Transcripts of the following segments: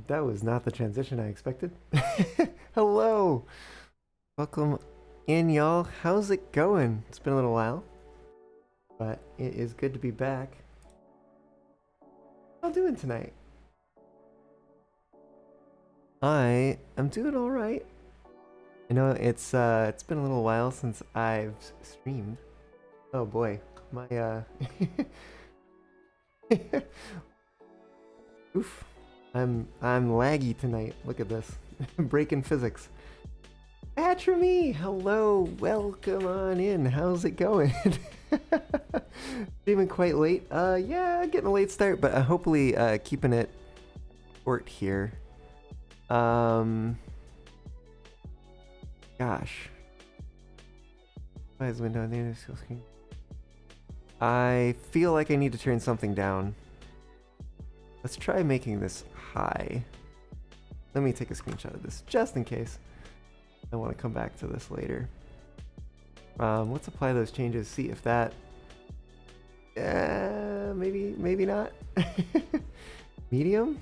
That was not the transition I expected. Hello! Welcome in, y'all. How's it going? It's been a little while, but it is good to be back. How you doing tonight? I am doing alright. You know, it's been a little while since I've streamed. Oh boy, my oof. I'm laggy tonight. Look at this. Breaking physics. Me. Hello, welcome on in. How's it going? Even quite late. Yeah, getting a late start, but hopefully keeping it short here. Gosh. Why is window on the other screen? I feel like I need to turn something down. Let's try making this high. Let me take a screenshot of this just in case. I want to come back to this later. Let's apply those changes, see if that... maybe not. Medium?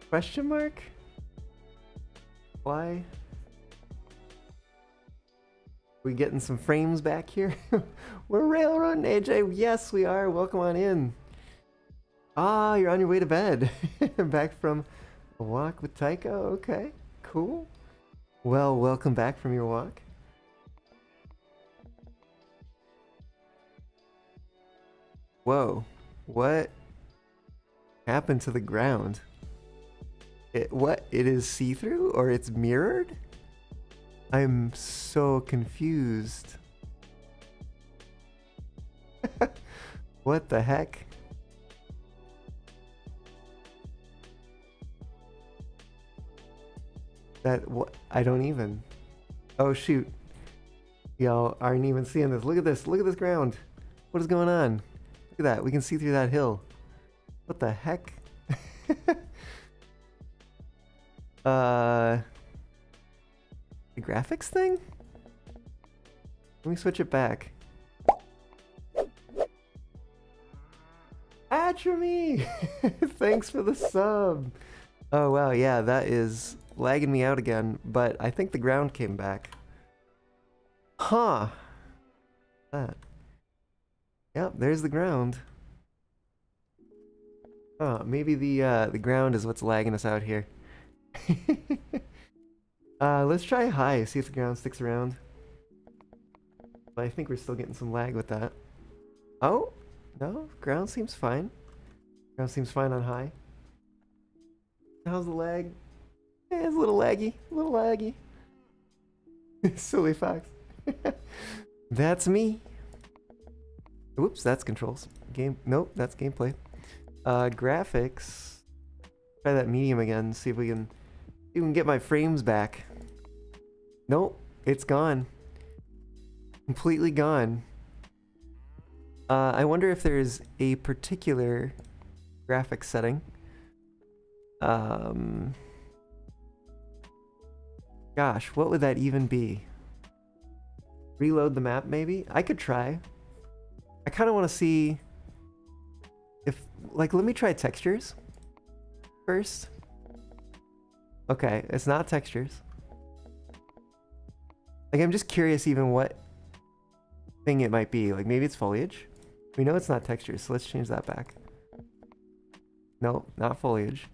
Question mark? Why? We getting some frames back here? We're railroading, AJ. Yes, we are. Welcome on in. Ah, you're on your way to bed. Back from a walk with Taika. Okay, cool. Well, welcome back from your walk. Whoa, what happened to the ground? It is see-through or it's mirrored? I'm so confused. What the heck? What? I don't even. Oh shoot. Y'all aren't even seeing this. Look at this. Look at this ground. What is going on? Look at that. We can see through that hill. What the heck? The graphics thing? Let me switch it back. Me. Thanks for the sub. Oh wow, yeah, that is lagging me out again, but I think the ground came back. Huh. That. Yep, there's the ground. Oh, maybe the ground is what's lagging us out here. Let's try high, see if the ground sticks around. But I think we're still getting some lag with that. Oh, no, ground seems fine. Ground seems fine on high. How's the lag? Yeah, it's a little laggy. A little laggy. Silly fox. That's me. Whoops, that's controls. Nope, that's gameplay. Graphics. Try that medium again. See if we can get my frames back. Nope, it's gone. Completely gone. I wonder if there's a particular graphics setting. Gosh, what would that even be? Reload the map, maybe? I could try. I kind of want to see if, like, let me try textures first. Okay, it's not textures. Like, I'm just curious even what thing it might be. Like, maybe it's foliage. We know it's not textures, so let's change that back. No, not foliage.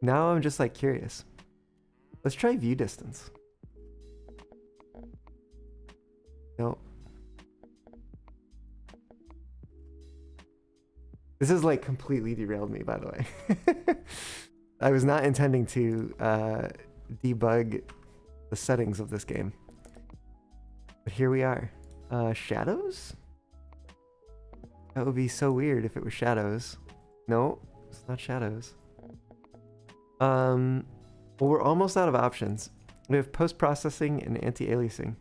Now I'm just, like, curious. Let's try view distance. Nope. This has, like, completely derailed me, by the way. I was not intending to debug the settings of this game. But here we are. Shadows? That would be so weird if it was shadows. No, it's not shadows. Well, we're almost out of options. We have post-processing and anti-aliasing.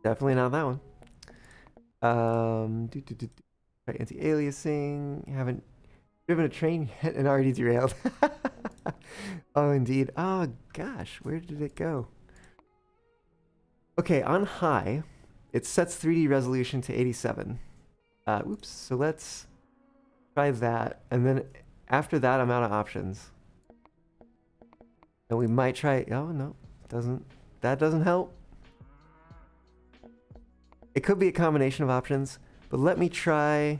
Definitely not that one. Anti-aliasing. Haven't driven a train yet and already derailed. Oh, indeed. Oh, gosh. Where did it go? Okay, on high, it sets 3D resolution to 87. Oops. So let's try that, and then after that, I'm out of options. And we might try. Oh no, doesn't. That doesn't help. It could be a combination of options, but let me try.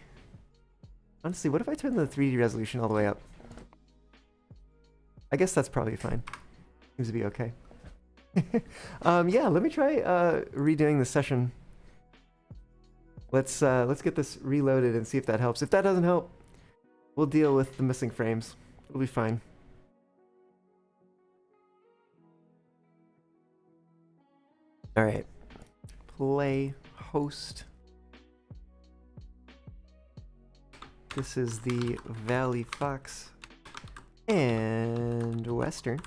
Honestly, what if I turn the 3D resolution all the way up? I guess that's probably fine. Seems to be okay. Yeah, let me try redoing the session. Let's get this reloaded and see if that helps. If that doesn't help, we'll deal with the missing frames. It'll be fine. All right. Play host. This is the Valley Fox and Western.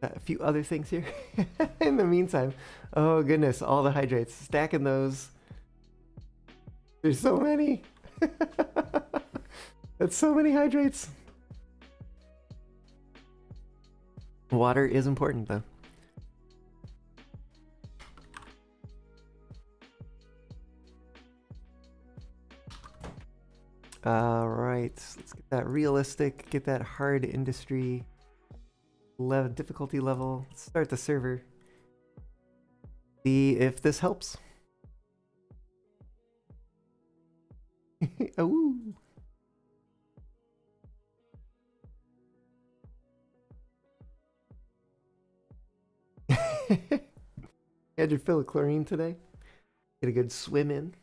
A few other things here in the meantime. Oh goodness, all the hydrates. Stacking those. There's so many. That's so many hydrates. Water is important though. All right, let's get that realistic, get that hard industry difficulty level. Let's start the server. See if this helps. Oh. Had your fill of chlorine today? Get a good swim in.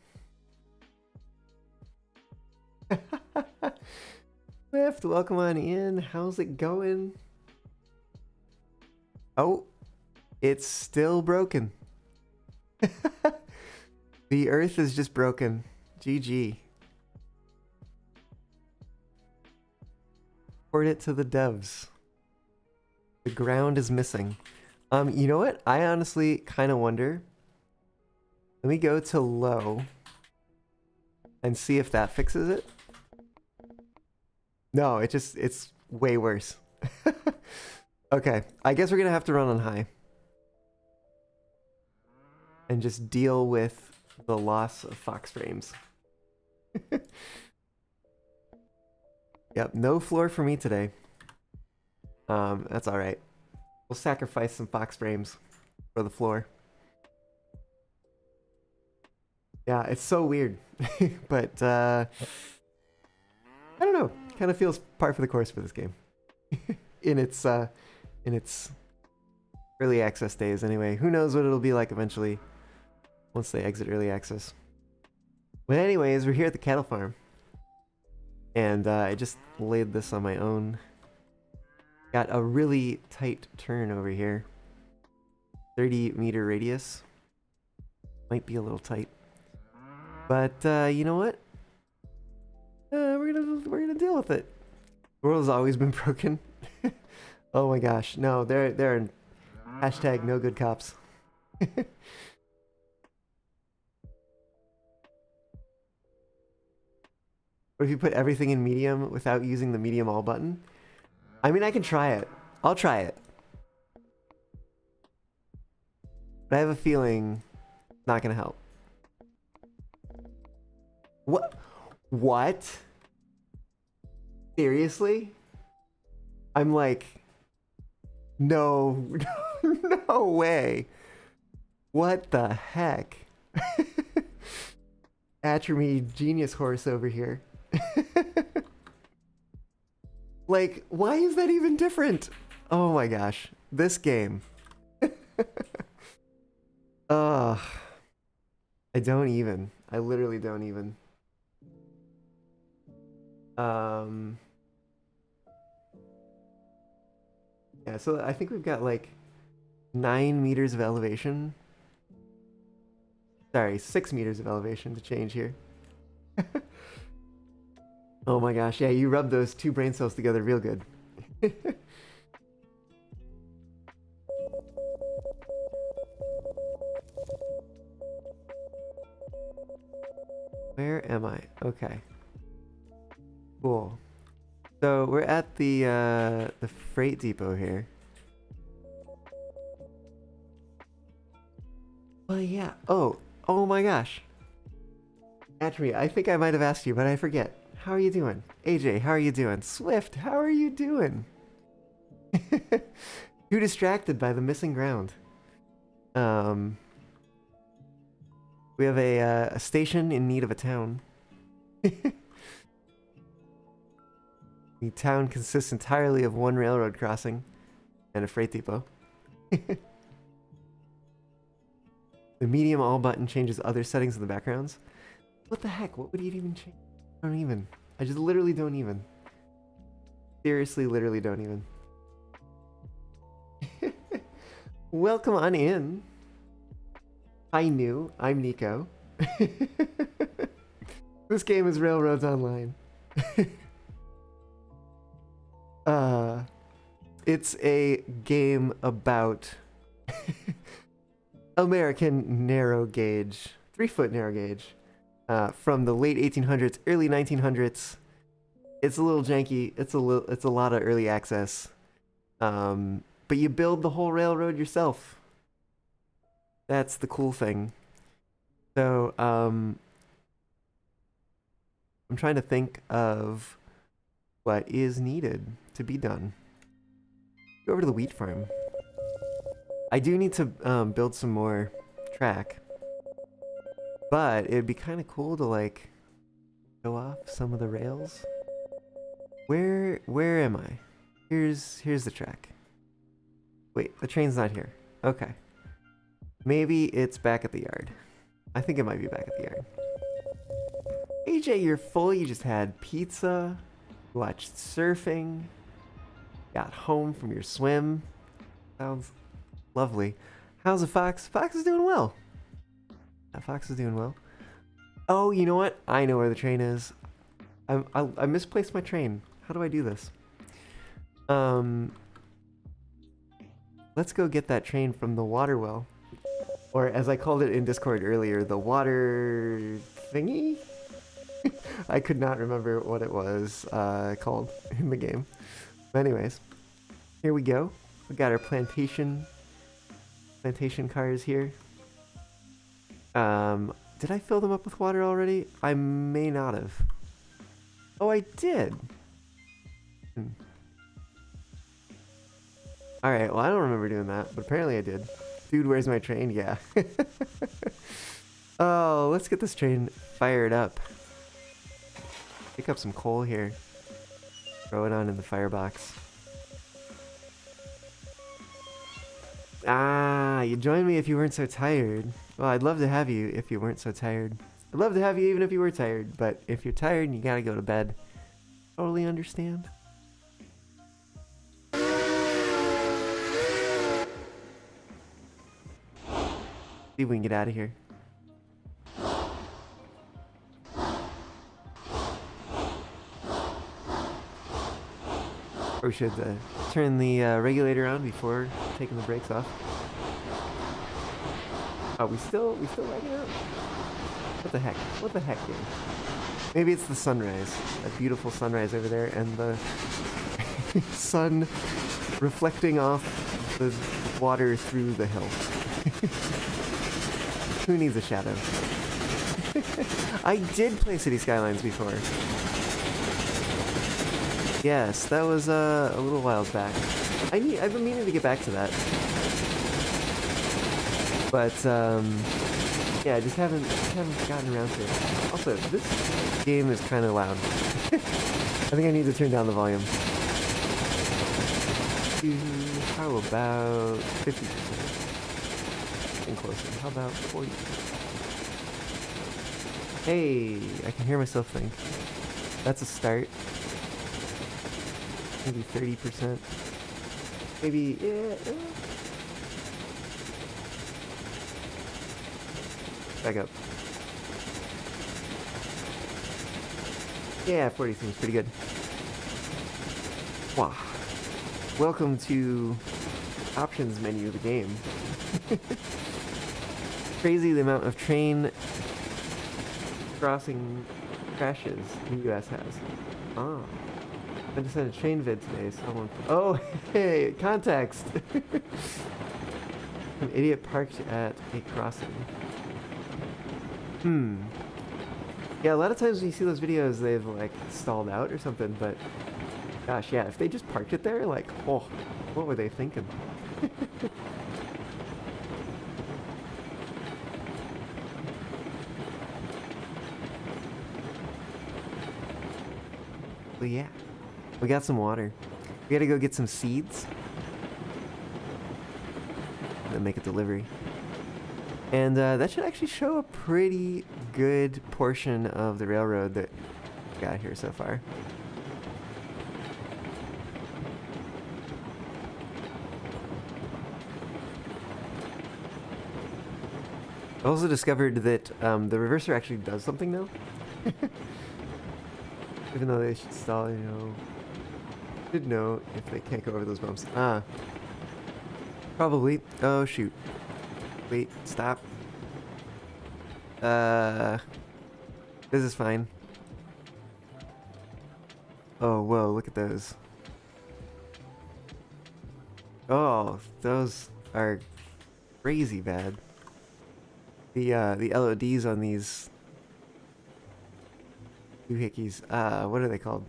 Swift, welcome on in. How's it going? Oh, it's still broken. The earth is just broken. GG. Report it to the devs. The ground is missing. You know what? I honestly kind of wonder. Let me go to low and see if that fixes it. No, it's way worse. Okay, I guess we're gonna have to run on high. And just deal with the loss of Fox frames. Yep, no floor for me today. That's alright. We'll sacrifice some Fox frames for the floor. Yeah, it's so weird. But, I don't know. Kind of feels par for the course for this game. in its early access days anyway. Who knows what it'll be like eventually once they exit early access. But anyways, we're here at the cattle farm. And I just laid this on my own. Got a really tight turn over here. 30-meter radius. Might be a little tight. But you know what? We're gonna deal with it. The world has always been broken. Oh my gosh. No, they're hashtag no good cops. What if you put everything in medium without using the medium all button? I mean, I can try it. I'll try it. But I have a feeling it's not gonna help. What? What? Seriously? I'm like, no, no way. What the heck? Atramy genius horse over here. Like, why is that even different? Oh my gosh, this game. Ugh. I don't even. I literally don't even. Yeah, so I think we've got like 9 meters of elevation. Sorry, 6 meters of elevation to change here. Oh my gosh, yeah, you rub those two brain cells together real good. Where am I? Okay. Cool. So we're at the freight depot here. Well, yeah. Oh my gosh. Atri, I think I might have asked you, but I forget. How are you doing? AJ, how are you doing? Swift, how are you doing? Too distracted by the missing ground. We have a station in need of a town. The town consists entirely of one railroad crossing and a freight depot. The medium all button changes other settings in the backgrounds. What the heck? What would it even change? I don't even. I just literally don't even. Seriously, literally don't even. Welcome on in. Hi, new. I'm Nico. This game is Railroads Online. It's a game about American narrow gauge, 3-foot narrow gauge, from the late 1800s, early 1900s. It's a little janky. It's a lot of early access. But you build the whole railroad yourself. That's the cool thing. So, I'm trying to think of what is needed to be done. Go over to the wheat farm. I do need to build some more track. But it'd be kind of cool to like show off some of the rails. Where am I? Here's the track. Wait, the train's not here. Okay. Maybe it's back at the yard. I think it might be back at the yard. AJ, you're full. You just had pizza, watched surfing, got home from your swim. Sounds lovely. How's the fox? Fox is doing well. That fox is doing well. Oh, you know what? I know where the train is. I misplaced my train. How do I do this? Let's go get that train from the water well. Or as I called it in Discord earlier, the water thingy? I could not remember what it was called in the game. But anyways, here we go. We got our plantation cars here. Did I fill them up with water already? I may not have. Oh, I did. Alright, well I don't remember doing that, but apparently I did. Dude, where's my train? Yeah. Oh, let's get this train fired up. Pick up some coal here. Throw it on in the firebox. Ah, you joined me if you weren't so tired. Well, I'd love to have you if you weren't so tired. I'd love to have you even if you were tired, but if you're tired and you gotta go to bed, totally understand. See if we can get out of here. Or we should turn the regulator on before taking the brakes off. Oh, we still lagging out? What the heck? What the heck, dude? Maybe it's the sunrise. That beautiful sunrise over there and the sun reflecting off the water through the hill. Who needs a shadow? I did play City Skylines before. Yes, that was a little while back. I've been meaning to get back to that. But yeah, I just haven't gotten around to it. Also, this game is kind of loud. I think I need to turn down the volume. How about 50%? And closer. How about 40? Hey, I can hear myself think. That's a start. Maybe 30%. Maybe, yeah. Back up. Yeah, 40 seems pretty good. Wow. Welcome to options menu of the game. Crazy the amount of train crossing crashes the US has. Ah. I just had a train vid today, someone... Oh, hey, context! An idiot parked at a crossing. Yeah, a lot of times when you see those videos, they've like stalled out or something, but gosh, yeah, if they just parked it there, like, oh, what were they thinking? But yeah, we got some water. We gotta go get some seeds. And then make a delivery. And that should actually show a pretty good portion of the railroad that we got here so far. I also discovered that the reverser actually does something now. Even though they should stall, you know. Should know if they can't go over those bumps. Ah. Probably. Oh, shoot. Wait, stop. This is fine. Oh, whoa, look at those. Oh, those are crazy bad. The LODs on these doohickeys, what are they called?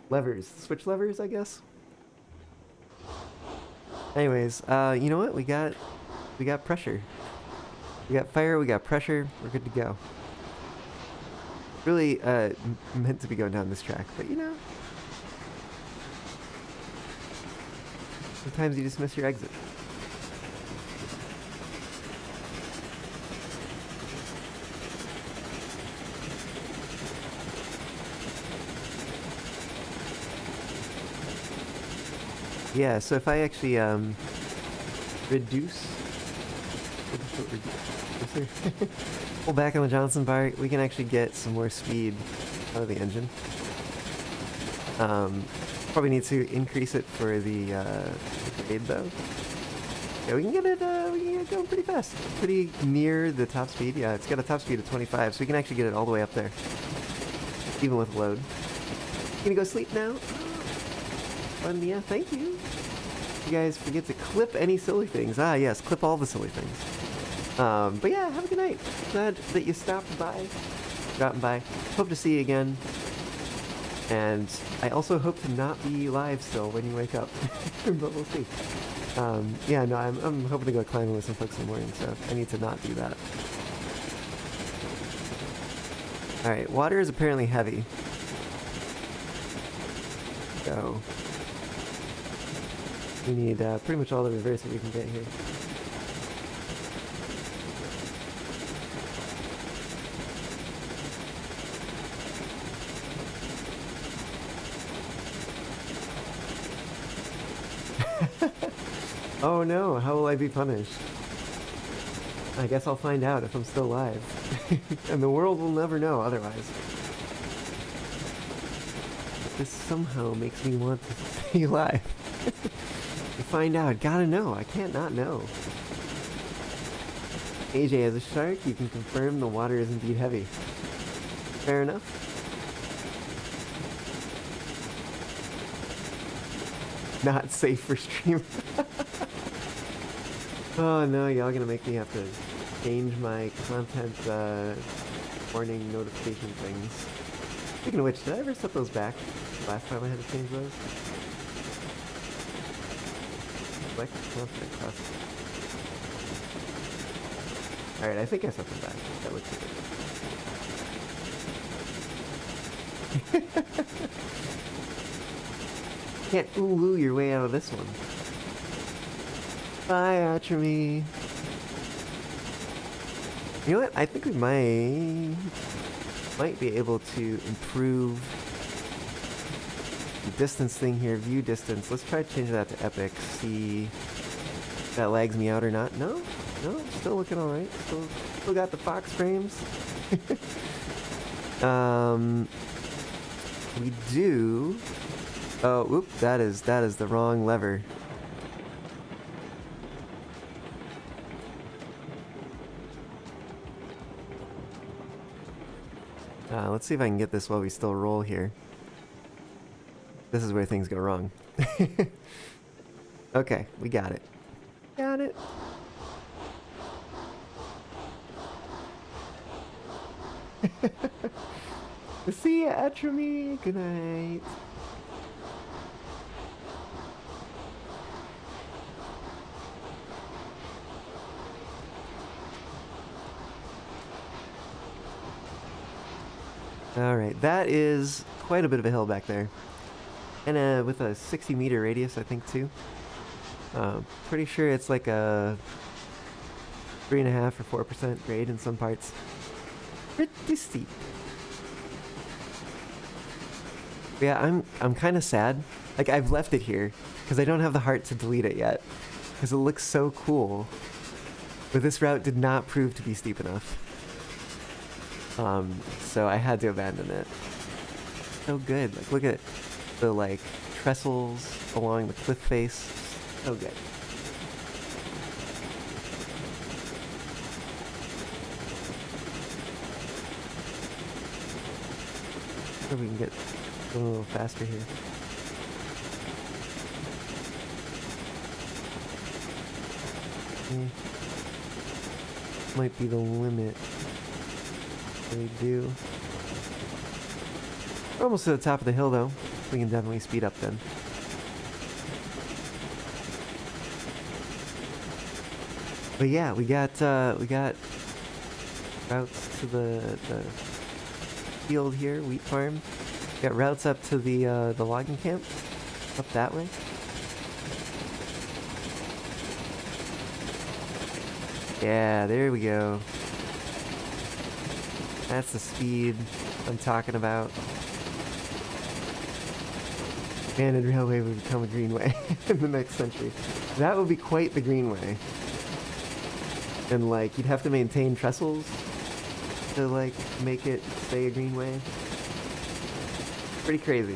Levers. Switch levers, I guess? Anyways, you know what? We got pressure. We got fire, we got pressure, we're good to go. Really, meant to be going down this track, but you know. Sometimes you just miss your exit. Yeah, so if I actually reduce pull back on the Johnson bar, we can actually get some more speed out of the engine. Probably need to increase it for the grade though. Yeah, we can get it going pretty fast. Pretty near the top speed. Yeah, it's got a top speed of 25, so we can actually get it all the way up there. Even with load. You gonna go sleep now? Fun, yeah, thank you. You guys forget to clip any silly things. Ah, yes, clip all the silly things. But yeah, have a good night. Glad that you stopped by. Dropping by. Hope to see you again. And I also hope to not be live still when you wake up. But we'll see. Yeah, no, I'm hoping to go climbing with some folks in the morning, so I need to not do that. Alright, water is apparently heavy. So we need pretty much all the reverse that we can get here. Oh no, how will I be punished? I guess I'll find out if I'm still alive. And the world will never know otherwise. This somehow makes me want to stay alive. To find out, gotta know, I can't not know. AJ, as a shark, you can confirm the water is indeed heavy. Fair enough. Not safe for stream. Oh no, y'all gonna make me have to change my content warning notification things. Speaking of which, did I ever set those back last time I had to change those? Select content cost. Alright, I think I set them back. That looks good. Can't ooh your way out of this one. Bye, Atramy. You know what? I think we might be able to improve the distance thing here. View distance. Let's try to change that to epic. See if that lags me out or not. No, still looking all right. Still got the Fox frames. We do. Oh, whoop! That is the wrong lever. Let's see if I can get this while we still roll here. This is where things go wrong. Okay, we got it. Got it. See ya, Atramy. Good night. Alright, that is quite a bit of a hill back there. And with a 60-meter radius, I think, too. Pretty sure it's like a 3.5 or 4% grade in some parts. Pretty steep. Yeah, I'm kind of sad. Like, I've left it here because I don't have the heart to delete it yet because it looks so cool. But this route did not prove to be steep enough. So I had to abandon it. So good. Like, look at the like trestles along the cliff face. So good. So we can get a little faster here. Might be the limit. We do. We're almost to the top of the hill though. We can definitely speed up then. But yeah, we got routes to the field here, wheat farm. We got routes up to the logging camp, up that way. Yeah, there we go. That's the speed I'm talking about. Abandoned railway would become a greenway in the next century. That would be quite the greenway. And like, you'd have to maintain trestles to like make it stay a greenway. Pretty crazy.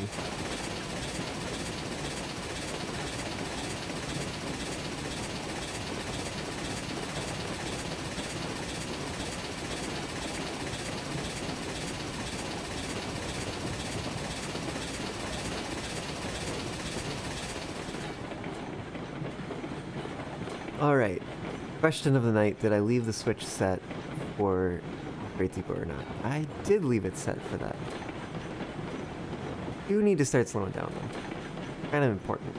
Alright, question of the night, did I leave the switch set for Great Depot or not? I did leave it set for that. You need to start slowing down though. Kind of important.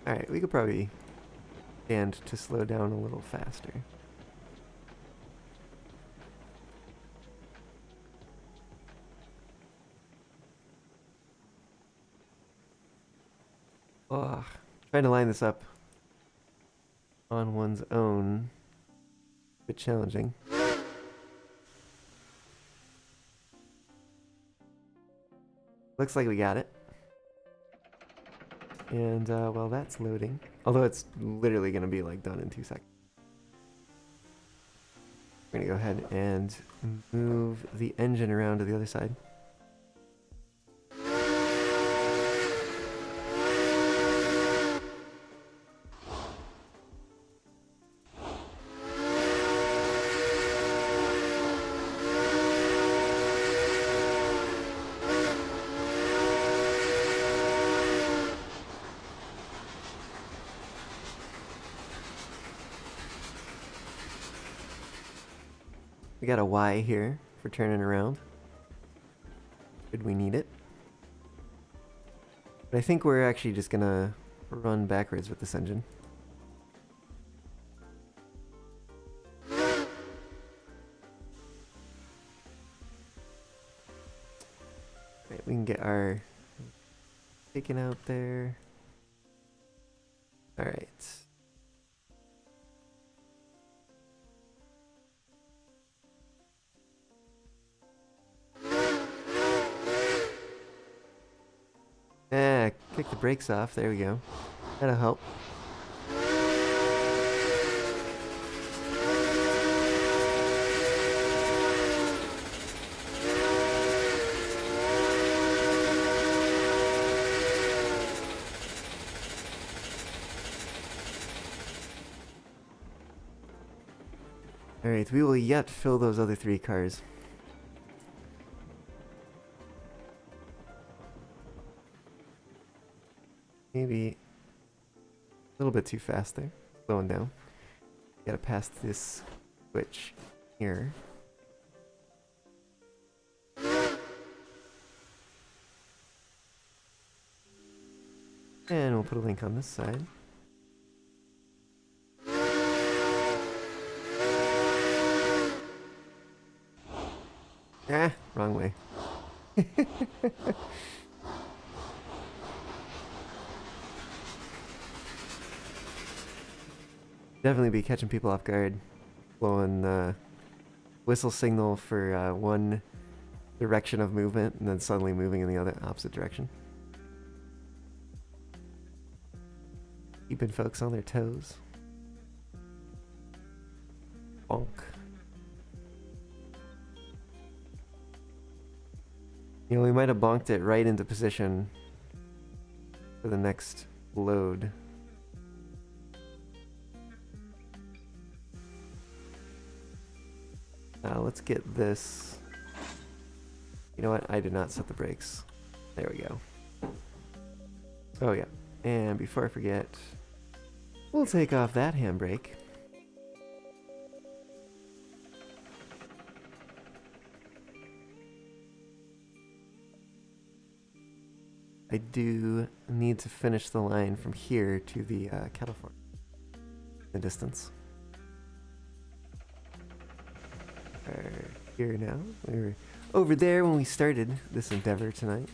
Alright, we could probably stand to slow down a little faster. Ugh. Trying to line this up on one's own. A bit challenging. Looks like we got it. And, well, that's loading. Although it's literally going to be, like, done in 2 seconds. We're going to go ahead and move the engine around to the other side. We got a Y here for turning around. Should we need it? But I think we're actually just gonna run backwards with this engine. Right, we can get our taken out there. Alright. Yeah, kick the brakes off. There we go. That'll help. Alright, we will yet fill those other 3 cars. Maybe a little bit too fast there. Slowing down. Gotta pass this switch here. And we'll put a link on this side. Ah, wrong way. Definitely be catching people off guard. Blowing whistle signal for one direction of movement and then suddenly moving in the other opposite direction. Keeping folks on their toes. Bonk. You know, we might have bonked it right into position for the next load. Now let's get this. You know what? I did not set the brakes. There we go. Oh yeah. And before I forget, we'll take off that handbrake. I do need to finish the line from here to the cattle farm. The distance. We're here now. We were over there when we started this endeavor tonight.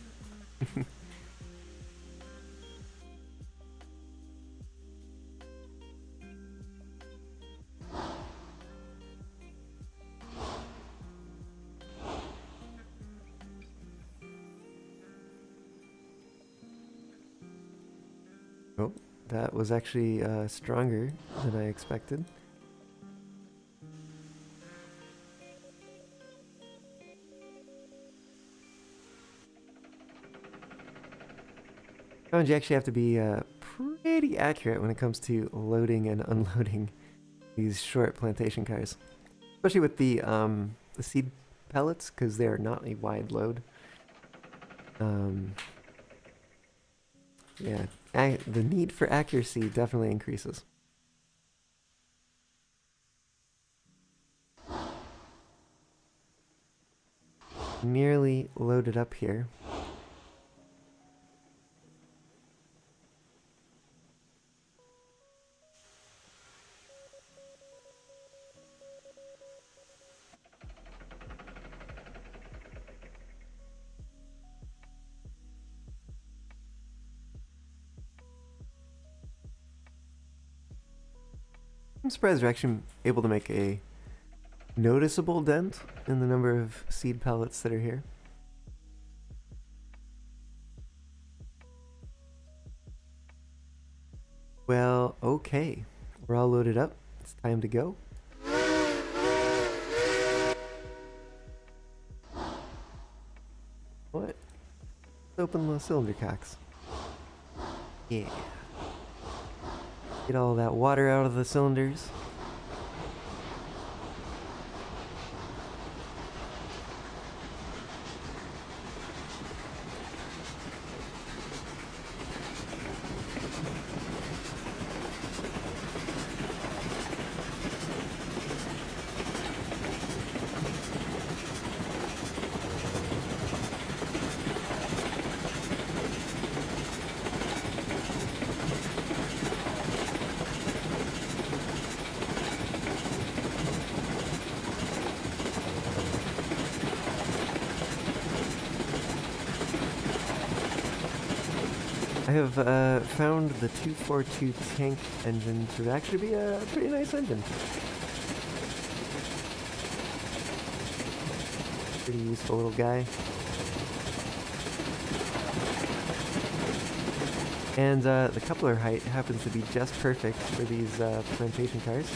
Oh, that was actually stronger than I expected. Found you actually have to be pretty accurate when it comes to loading and unloading these short plantation cars, especially with the seed pellets, because they are not a wide load. Yeah, the need for accuracy definitely increases. Nearly loaded up here. I'm surprised we're actually able to make a noticeable dent in the number of seed pellets that are here. Well, okay. We're all loaded up. It's time to go. What? Let's open the cylinder cocks. Yeah. Get all that water out of the cylinders. I have found the 242 tank engine to actually be a pretty nice engine. Pretty useful little guy. And the coupler height happens to be just perfect for these plantation cars.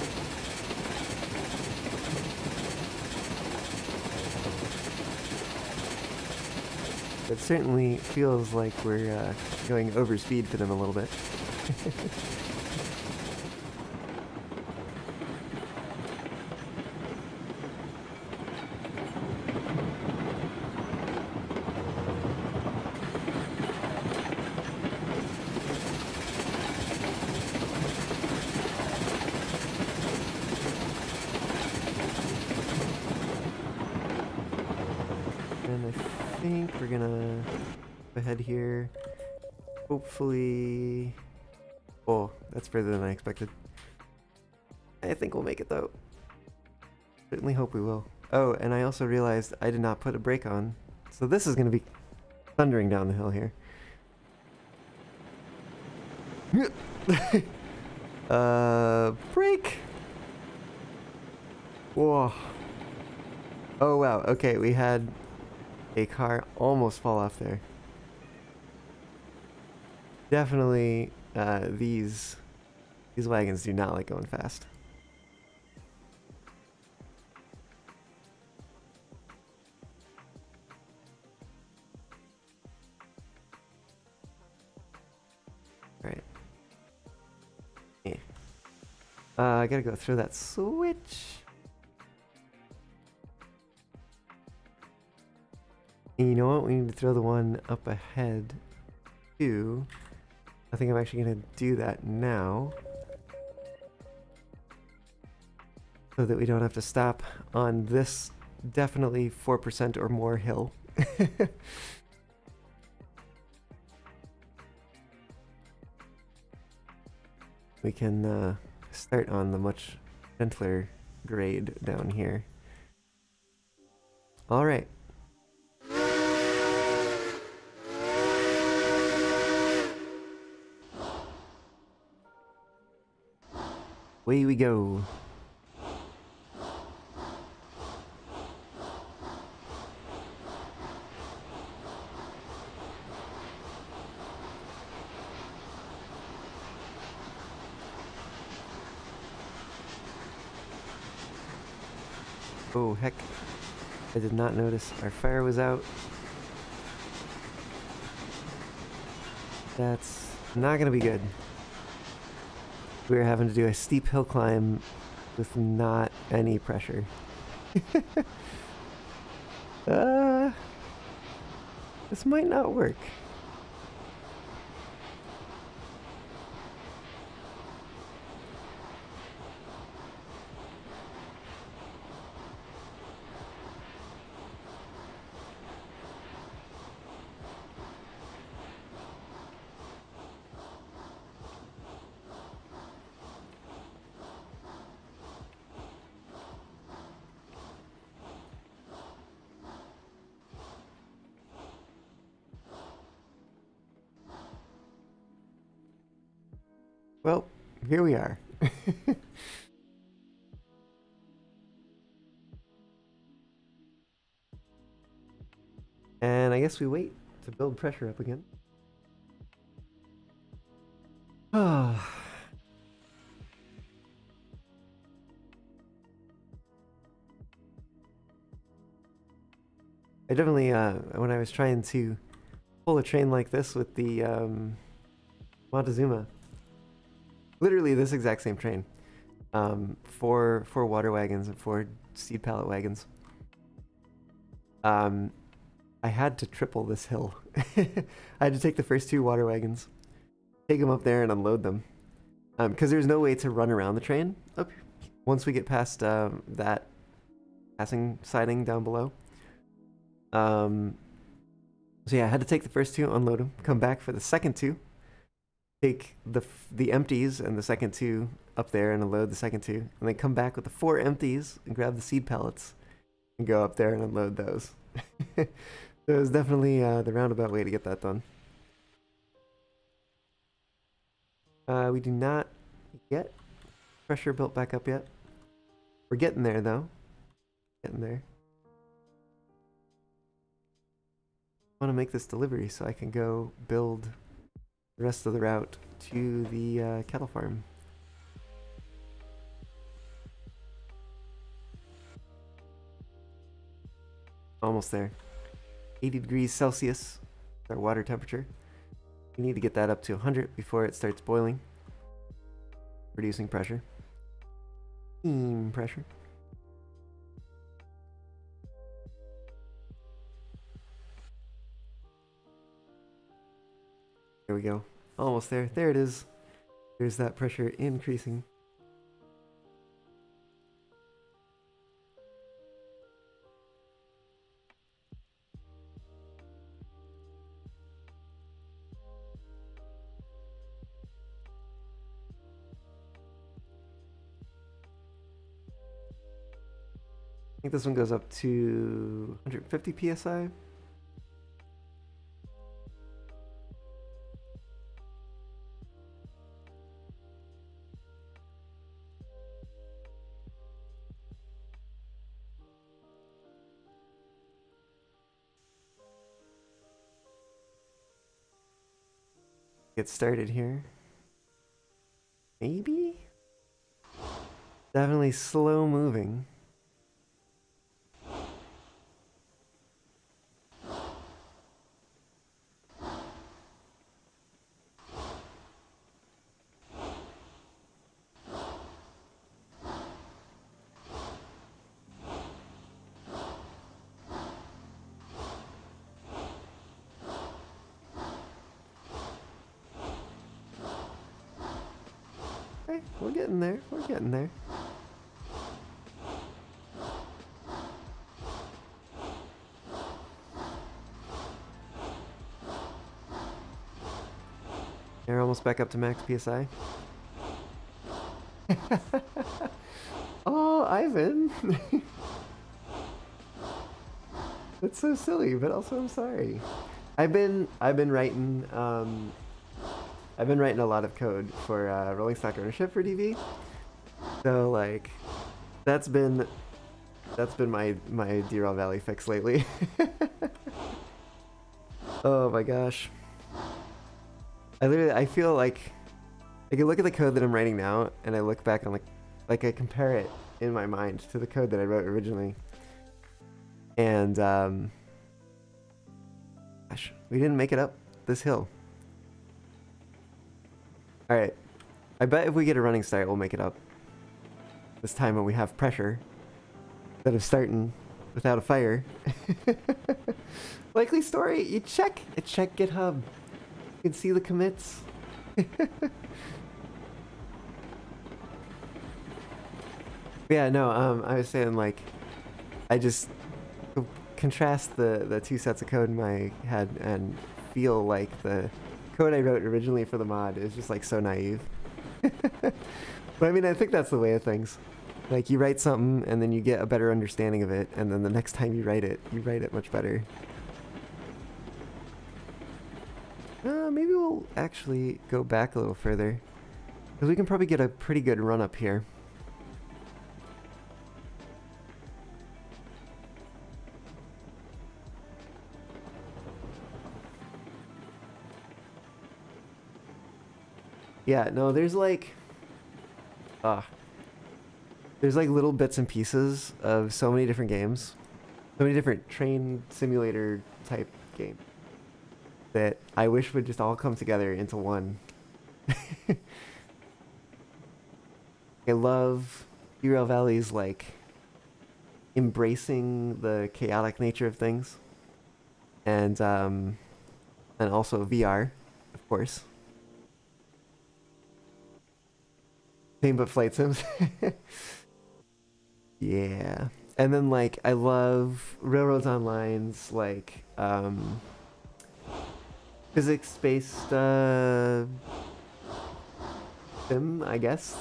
It certainly feels like we're going over speed for them a little bit. ahead here. Hopefully... Oh, that's further than I expected. I think we'll make it though. Certainly hope we will. Oh, and I also realized I did not put a brake on. So this is going to be thundering down the hill here. Brake! Whoa. Oh wow, okay, we had a car almost fall off there. Definitely, these wagons do not like going fast. Right. Yeah. I gotta go through that switch. And you know what? We need to throw the one up ahead too. I think I'm actually gonna do that now. So that we don't have to stop on this definitely 4% or more hill. We can start on the much gentler grade down here. All right. Away we go. Oh, heck. I did not notice our fire was out. That's not gonna be good. We're having to do a steep hill climb with not any pressure. This might not work. Well, here we are. And I guess we wait to build pressure up again. Ah. I definitely, when I was trying to pull a train like this with the Montezuma, literally this exact same train, four water wagons and 4 seed pallet wagons. I had to triple this hill. I had to take the first 2 water wagons, take them up there and unload them, because there's no way to run around the train up once we get past that passing siding down below. So yeah, I had to take the first 2, unload them, come back for the second 2, take the empties and the second 2 up there and unload the second 2, and then come back with the 4 empties and grab the seed pallets and go up there and unload those. So it was definitely the roundabout way to get that done. We do not get pressure built back up yet. We're getting there though. Getting there. I want to make this delivery so I can go build the rest of the route to the cattle farm. Almost there. 80 degrees Celsius, our water temperature. We need to get that up to 100 before it starts boiling, reducing pressure. Steam pressure. There we go. Almost there. There it is. There's that pressure increasing. think this one goes up to 150 psi. Get started here. Maybe? Definitely slow moving. Okay, we're getting there. We're getting there. You're almost back up to max PSI. Oh, Ivan! That's so silly, but also I'm sorry. I've been writing a lot of code for rolling stock ownership for DV. So like, that's been my DRL Valley fix lately. Oh my gosh. I feel like I can look at the code that I'm writing now, and I look back on like I compare it in my mind to the code that I wrote originally. And gosh, we didn't make it up this hill. All right, I bet if we get a running start, we'll make it up. This time when we have pressure, instead of starting without a fire. Likely story. You check GitHub. You can see the commits. Yeah, no, I was saying, like, I just contrast the two sets of code in my head and feel like the code I wrote originally for the mod is just like so naive. But I mean, I think that's the way of things. Like, you write something and then you get a better understanding of it, and then the next time you write it much better. Maybe we'll actually go back a little further, because we can probably get a pretty good run up here. Yeah, no, there's like little bits and pieces of so many different games, so many different train simulator type games that I wish would just all come together into one. I love DRL Valley's like embracing the chaotic nature of things, and also VR, of course. Same but flight sims. Yeah. And then like I love Railroads Online's like physics-based sim, I guess.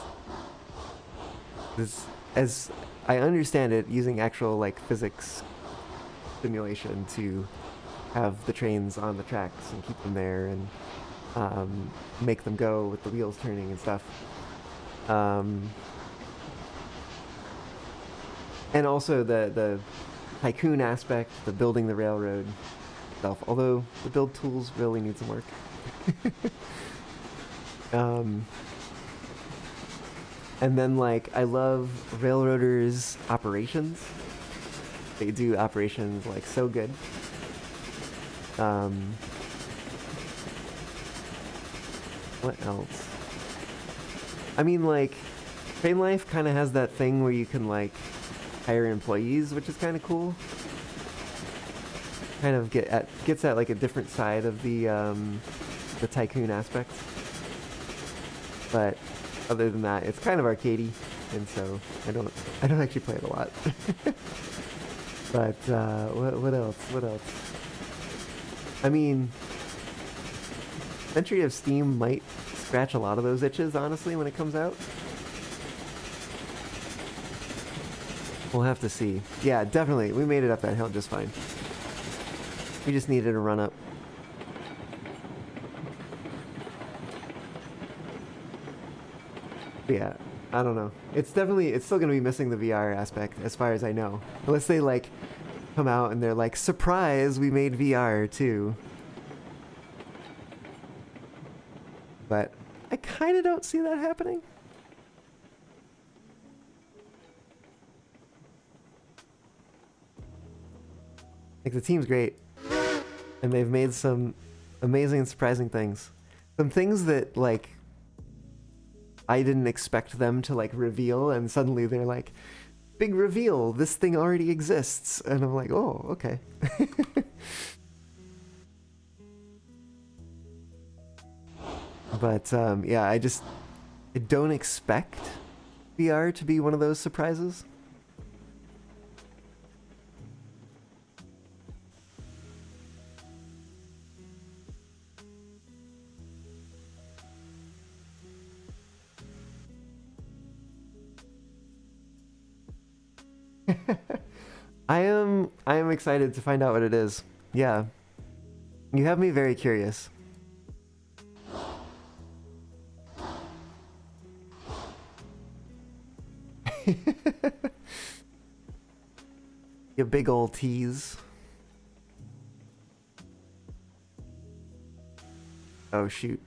As I understand it, using actual like physics simulation to have the trains on the tracks and keep them there and make them go with the wheels turning and stuff. And also the tycoon aspect, the building the railroad itself, although the build tools really need some work. And then like I love Railroaders operations. They do operations like so good. What else? I mean, like, Train Life kind of has that thing where you can like hire employees, which is kind of cool. Kind of gets at like a different side of the tycoon aspects. But other than that, it's kind of arcadey, and so I don't actually play it a lot. But what else? What else? I mean, Century of Steam might scratch a lot of those itches, honestly, when it comes out. We'll have to see. Yeah, definitely. We made it up that hill just fine. We just needed a run up. But yeah, I don't know. It's still going to be missing the VR aspect as far as I know. Unless they like come out and they're like, surprise, we made VR too. But I kind of don't see that happening. Like, the team's great. And they've made some amazing and surprising things. Some things that, like, I didn't expect them to, like, reveal, and suddenly they're like, big reveal, this thing already exists. And I'm like, oh, okay. But, yeah, I don't expect VR to be one of those surprises. I am excited to find out what it is. Yeah. You have me very curious. You big old tease. Oh shoot.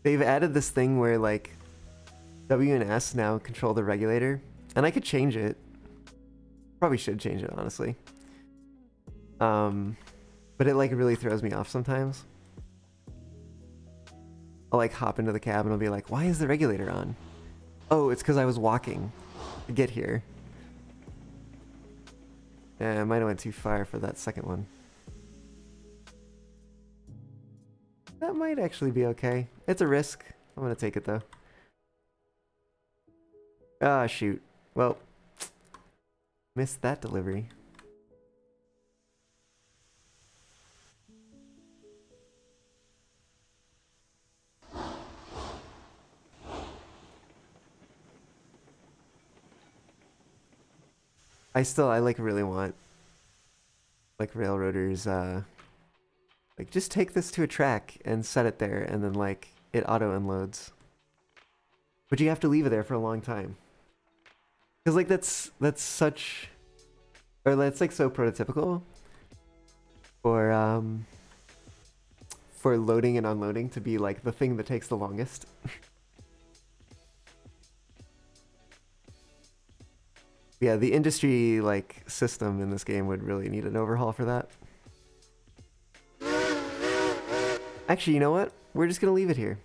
They've added this thing where like W and S now control the regulator, and I could change it. Probably should change it, honestly. But it like really throws me off sometimes. I'll like hop into the cab and I'll be like, why is the regulator on? Oh, it's because I was walking to get here. Yeah, I might have went too far for that second one. That might actually be okay. It's a risk. I'm gonna take it though. Ah, shoot. Well, missed that delivery. I like really want like railroaders like just take this to a track and set it there and then like it auto unloads. But you have to leave it there for a long time. Cuz like that's such, or that's like so prototypical for loading and unloading to be like the thing that takes the longest. Yeah, the industry like system in this game would really need an overhaul for that. Actually, you know what? We're just gonna leave it here.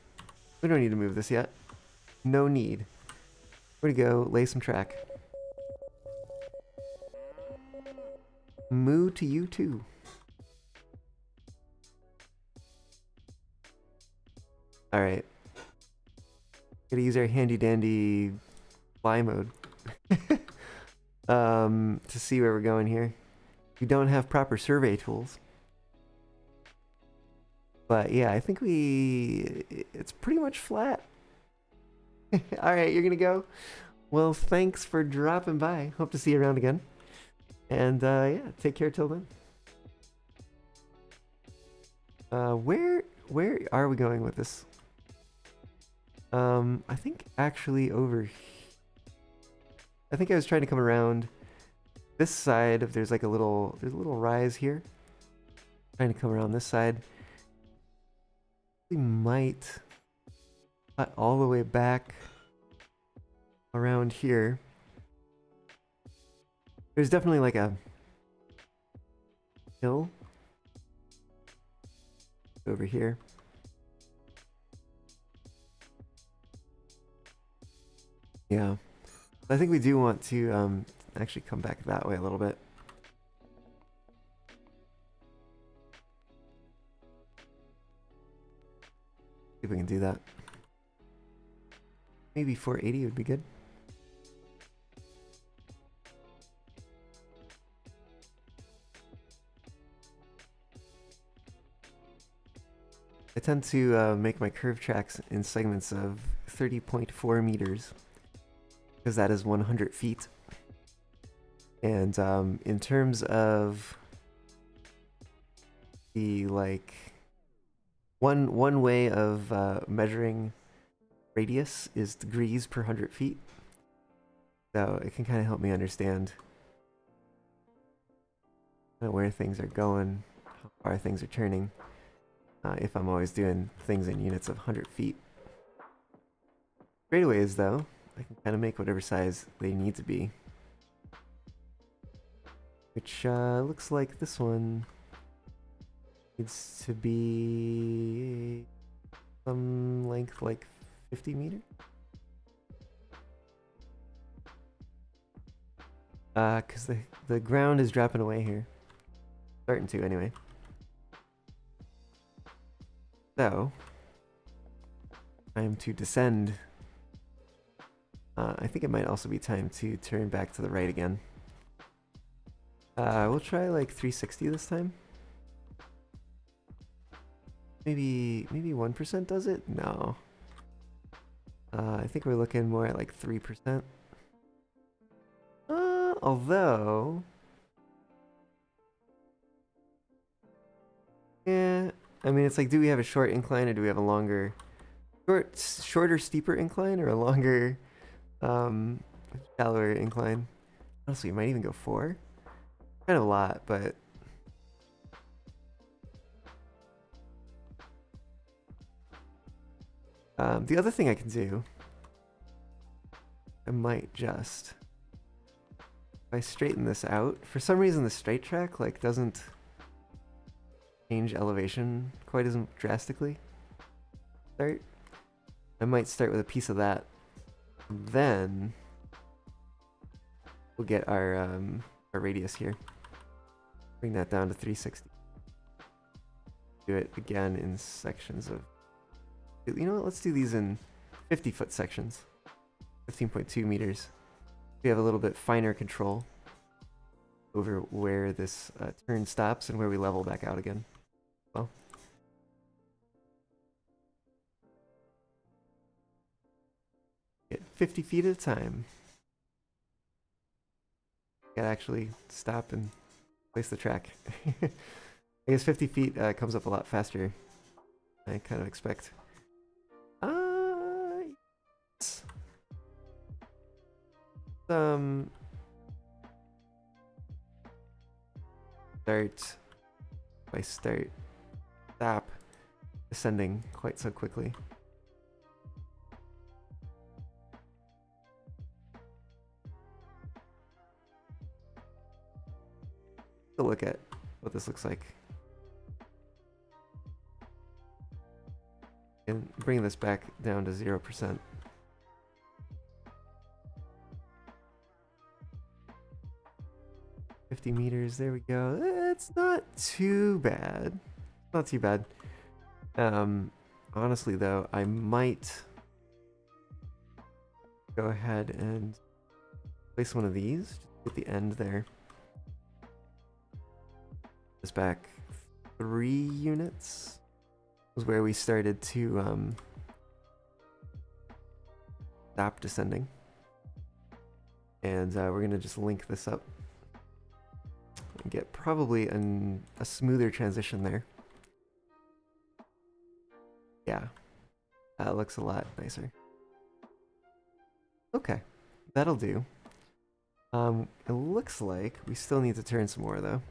We don't need to move this yet. No need. Where'd it go? Lay some track. Moo to you too. Alright. Gotta use our handy dandy fly mode. To see where we're going here. We don't have proper survey tools. But yeah, I think it's pretty much flat. Alright, you're gonna go? Well, thanks for dropping by. Hope to see you around again. And yeah, take care till then. Where are we going with this? I think actually over here. I think I was trying to come around this side. If there's like there's a little rise here. Trying to come around this side. We might cut all the way back around here. There's definitely like a hill over here. Yeah. I think we do want to actually come back that way a little bit. See if we can do that. Maybe 480 would be good. I tend to make my curve tracks in segments of 30.4 meters. Because that is 100 feet. And in terms of the like one way of measuring radius is degrees per 100 feet. So it can kind of help me understand where things are going, how far things are turning, if I'm always doing things in units of 100 feet. Straightaways, though, I can kind of make whatever size they need to be. Which looks like this one needs to be some length like 50 meters. Because the ground is dropping away here. Starting to, anyway. So, time to descend. I think it might also be time to turn back to the right again. We'll try like 360 this time. Maybe 1% does it? No. I think we're looking more at like 3%. Although... Yeah, I mean, it's like, do we have a short incline or do we have a longer... Shorter, steeper incline or a longer, shallower incline? Honestly, you might even go 4. Kind of a lot, but... the other thing I can do... I might just... If I straighten this out, for some reason the straight track like doesn't change elevation quite as drastically. I might start with a piece of that. Then we'll get our radius here. Bring that down to 360. Do it again in sections of... You know what? Let's do these in 50-foot sections. 15.2 meters. We have a little bit finer control over where this turn stops and where we level back out again. Well, get 50 feet at a time. Gotta actually stop and place the track. I guess 50 feet comes up a lot faster than I kind of expect. Yes. Start, stop descending quite so quickly. To look at what this looks like. And bring this back down to 0%. Meters, there we go. It's not too bad. Not too bad. Honestly though, I might go ahead and place one of these at the end there. Just back 3 units was where we started to stop descending. And we're gonna just link this up. Get probably a smoother transition there. Yeah, that looks a lot nicer. Okay, that'll do. It looks like we still need to turn some more though.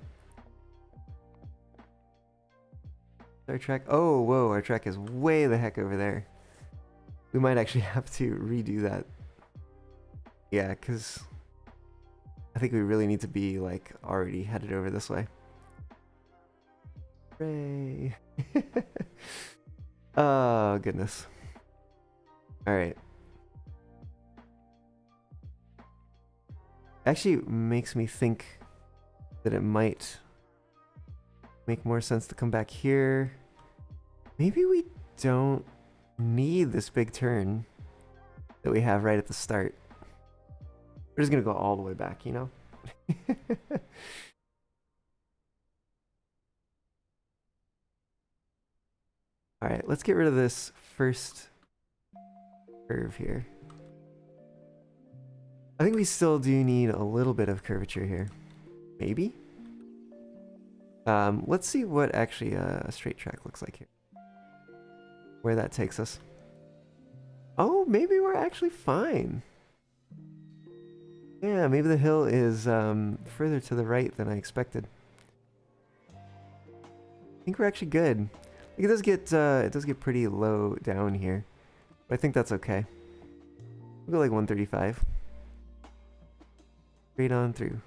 Our track, oh whoa, our track is way the heck over there. We might actually have to redo that. Yeah, because I think we really need to be like already headed over this way. Hooray. Oh goodness. Alright. Actually makes me think that it might make more sense to come back here. Maybe we don't need this big turn that we have right at the start. We're just gonna go all the way back, you know? Alright, let's get rid of this first curve here. I think we still do need a little bit of curvature here. Maybe? Let's see what actually a straight track looks like here. Where that takes us. Oh, maybe we're actually fine. Yeah, maybe the hill is further to the right than I expected. I think we're actually good. Like, it does get pretty low down here, but I think that's okay. We'll go like 135. Straight on through.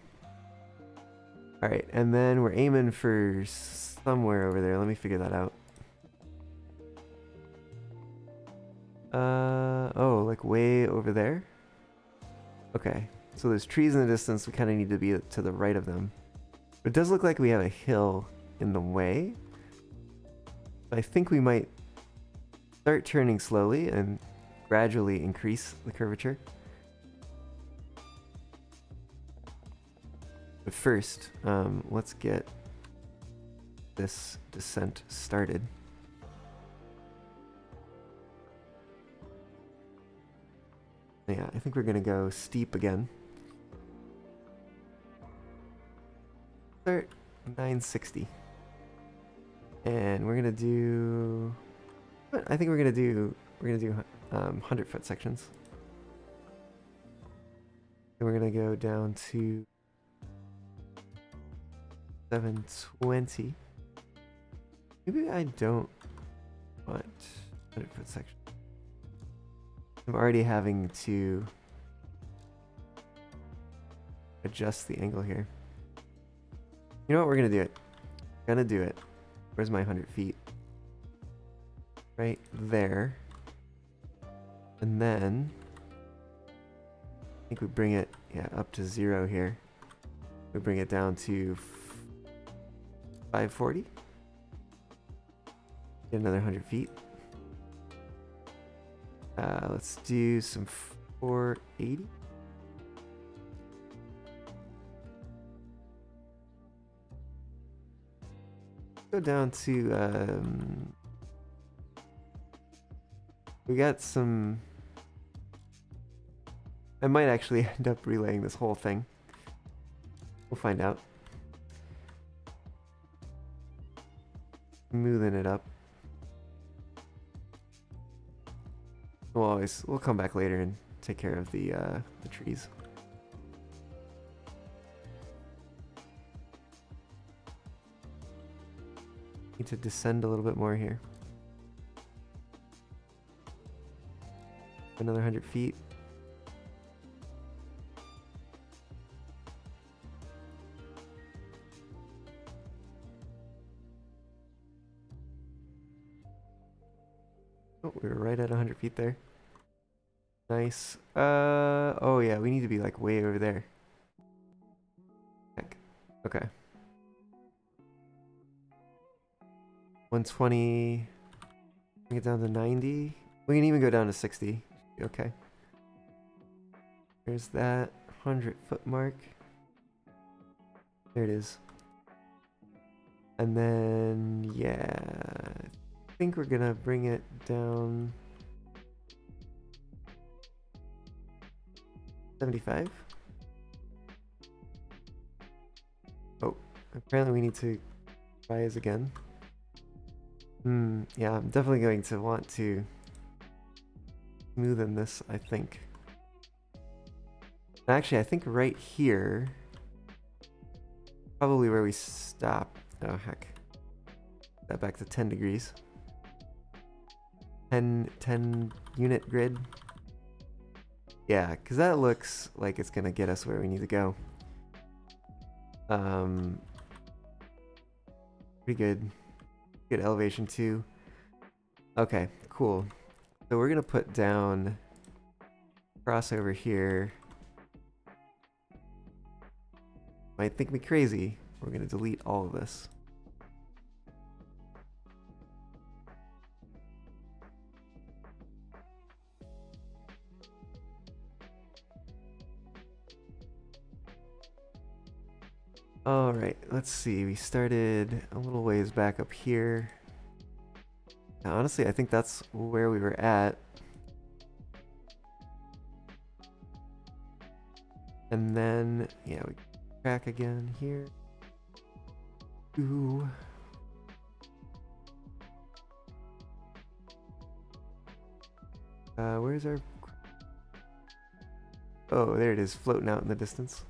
All right, and then we're aiming for somewhere over there. Let me figure that out. Oh, like way over there? Okay, so there's trees in the distance. We kind of need to be to the right of them. But it does look like we have a hill in the way. I think we might start turning slowly and gradually increase the curvature. But first, let's get this descent started. Yeah, I think we're gonna go steep again. Start 960. And we're gonna do... I think we're gonna do 100-foot sections. And we're gonna go down to 720. Maybe I don't want 100-foot section. I'm already having to adjust the angle here. You know what? We're gonna do it. Gonna do it. Where's my 100 feet? Right there. And then I think we bring it, yeah, up to 0 here. We bring it down to 540. Get another 100 feet. Let's do some 480. Go down to, we got some, I might actually end up relaying this whole thing. We'll find out. Smoothing it up. We'll come back later and take care of the trees. Need to descend a little bit more here. Another 100 feet. Oh, we were right at 100 feet there. Nice. Oh yeah, we need to be like way over there. Heck. Okay. 120. Bring it down to 90. We can even go down to 60. Okay. There's that 100-foot mark. There it is. And then, yeah, I think we're gonna bring it down 75. Oh, apparently we need to rise again. Yeah, I'm definitely going to want to smoothen this, I think. Actually, I think right here, probably where we stop. Oh, heck. That back to 10 degrees. 10 unit grid. Yeah, because that looks like it's going to get us where we need to go. Pretty good. Good elevation too. Okay, cool. So we're going to put down crossover here. Might think me crazy. We're going to delete all of this. All right, let's see. We started a little ways back up here. Now, honestly, I think that's where we were at. And then, yeah, we track again here. Ooh. Where's our... Oh, there it is, floating out in the distance.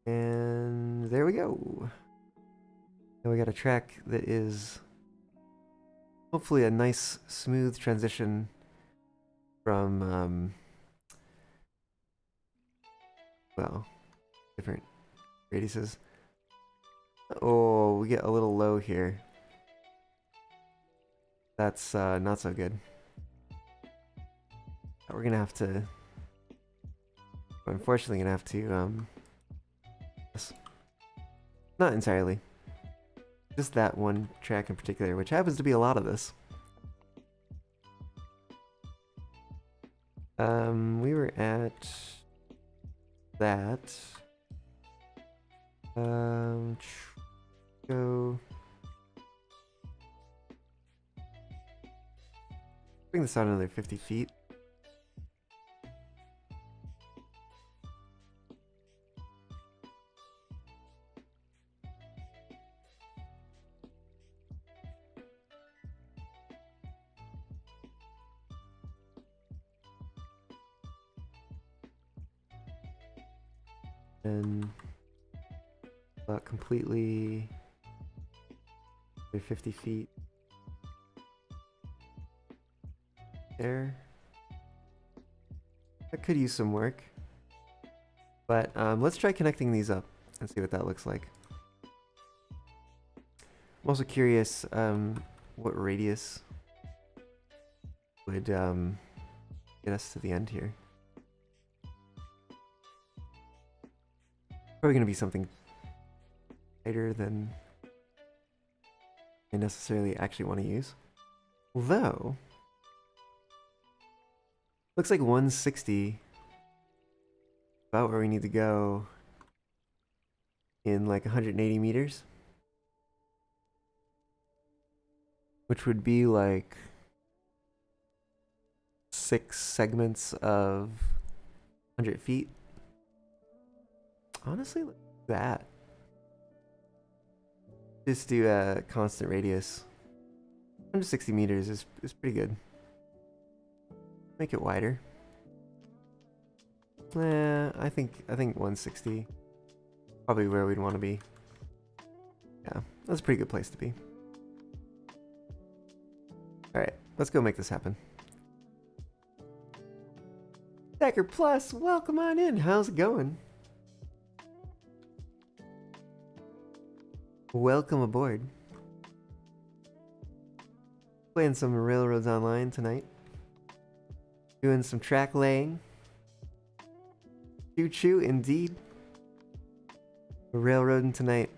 And there we go. Now we got a track that is hopefully a nice, smooth transition from, well, different radiuses. Oh, we get a little low here. That's not so good. We're gonna have to, unfortunately, gonna have to, not entirely. Just that one track in particular, which happens to be a lot of this. We were at that. Go. Bring this out another 50 feet. And completely 50 feet there. That could use some work, but let's try connecting these up and see what that looks like. I'm also curious what radius would get us to the end here. Probably going to be something tighter than I necessarily actually want to use. Although, looks like 160 about where we need to go in like 180 meters. Which would be like 6 segments of 100 feet. Honestly, look at that. Just do a constant radius. 160 meters is pretty good. Make it wider. I think 160 probably where we'd want to be. Yeah, that's a pretty good place to be. All right, let's go make this happen. Decker Plus, welcome on in. How's it going? Welcome aboard. Playing some Railroads Online tonight. Doing some track laying. Choo choo, indeed. We're railroading tonight.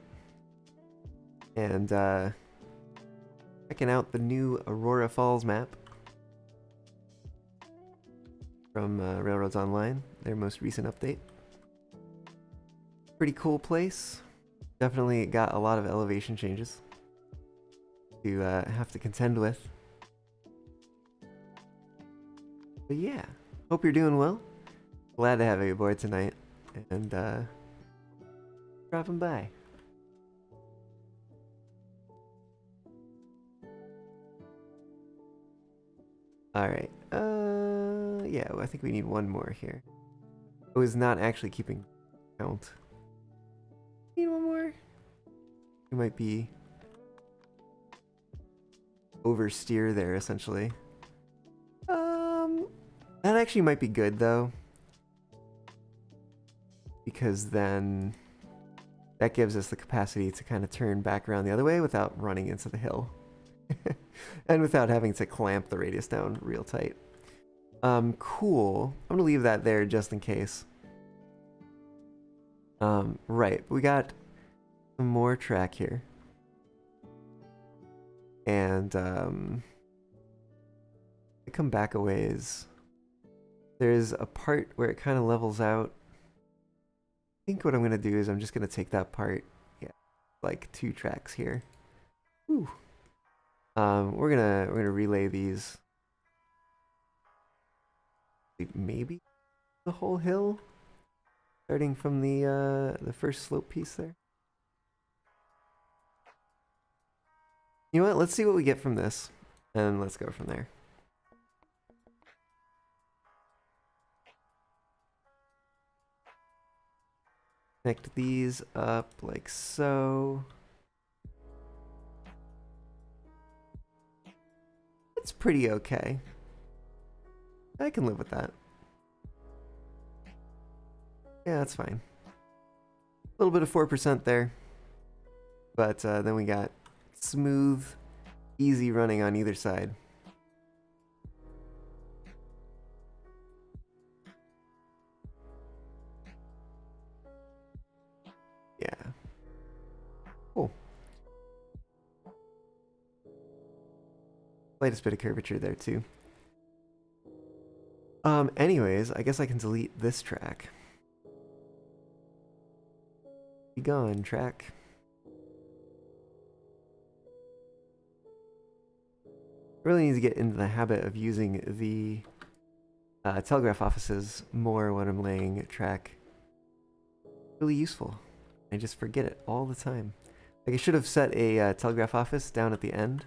And checking out the new Aurora Falls map from Railroads Online, their most recent update. Pretty cool place. Definitely got a lot of elevation changes to have to contend with. But yeah, hope you're doing well. Glad to have you aboard tonight and dropping by. Alright, yeah, well, I think we need one more here. I was not actually keeping count. Need one more? We might be oversteer there, essentially. That actually might be good, though. Because then that gives us the capacity to kind of turn back around the other way without running into the hill. And without having to clamp the radius down real tight. Cool. I'm gonna leave that there just in case. Right, we got some more track here. And I come back a ways. There's a part where it kind of levels out. I think what I'm gonna do is I'm just gonna take that part. Yeah. like 2 tracks here. Whew. We're gonna relay these. Maybe the whole hill, starting from the first slope piece there. You know what? Let's see what we get from this, and let's go from there. Connect these up like so. It's pretty okay. I can live with that. Yeah, that's fine. A little bit of 4% there. But then we got smooth, easy running on either side. Yeah. Cool. Slightest bit of curvature there too. Anyways, I guess I can delete this track. Be gone, track. Really need to get into the habit of using the telegraph offices more when I'm laying track. Really useful. I just forget it all the time. Like I should have set a telegraph office down at the end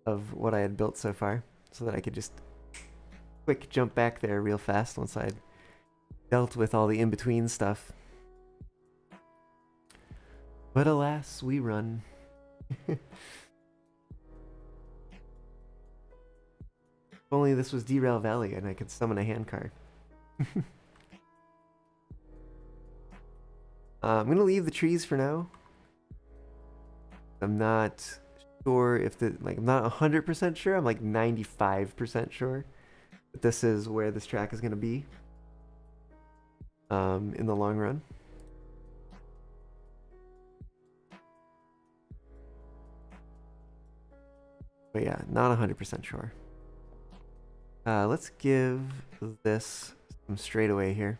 of what I had built so far, so that I could just quick jump back there real fast once I'd dealt with all the in-between stuff. But alas, we run. If only this was Derail Valley and I could summon a handcar. I'm gonna leave the trees for now. I'm not sure if I'm not 100% sure. I'm like 95% sure that this is where this track is gonna be. In the long run. But yeah, not 100% sure. Let's give this some straightaway here.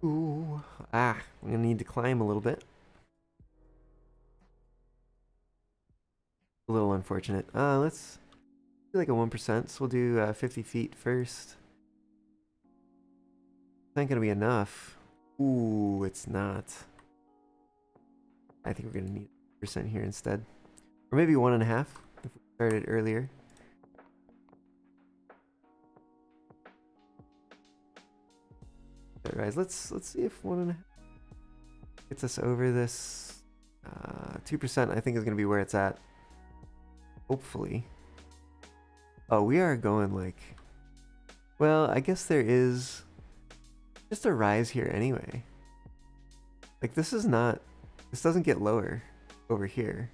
Ooh, I'm gonna need to climb a little bit. A little unfortunate. Let's do like a 1%. So we'll do 50 feet first. It's not gonna be enough. Ooh, it's not. I think we're gonna need 1% here instead. Or maybe 1.5 if we started earlier. Alright, let's see if 1.5 gets us over this. 2% I think is gonna be where it's at. Hopefully. Oh, we are going like... Well, I guess there is just a rise here anyway. Like this is not... This doesn't get lower over here.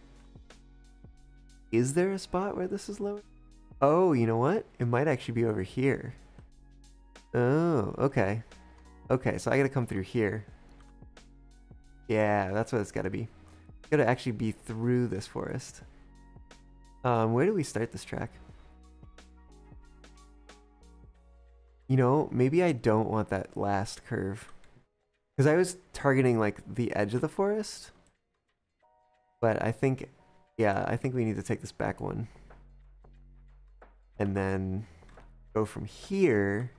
Is there a spot where this is lower? Oh, you know what? It might actually be over here. Oh, okay. Okay, so I gotta come through here. Yeah, that's what it's gotta be. It's gotta actually be through this forest. Where do we start this track? You know, maybe I don't want that last curve. Because I was targeting like the edge of the forest. But I think, yeah, I think we need to take this back one. And then go from here.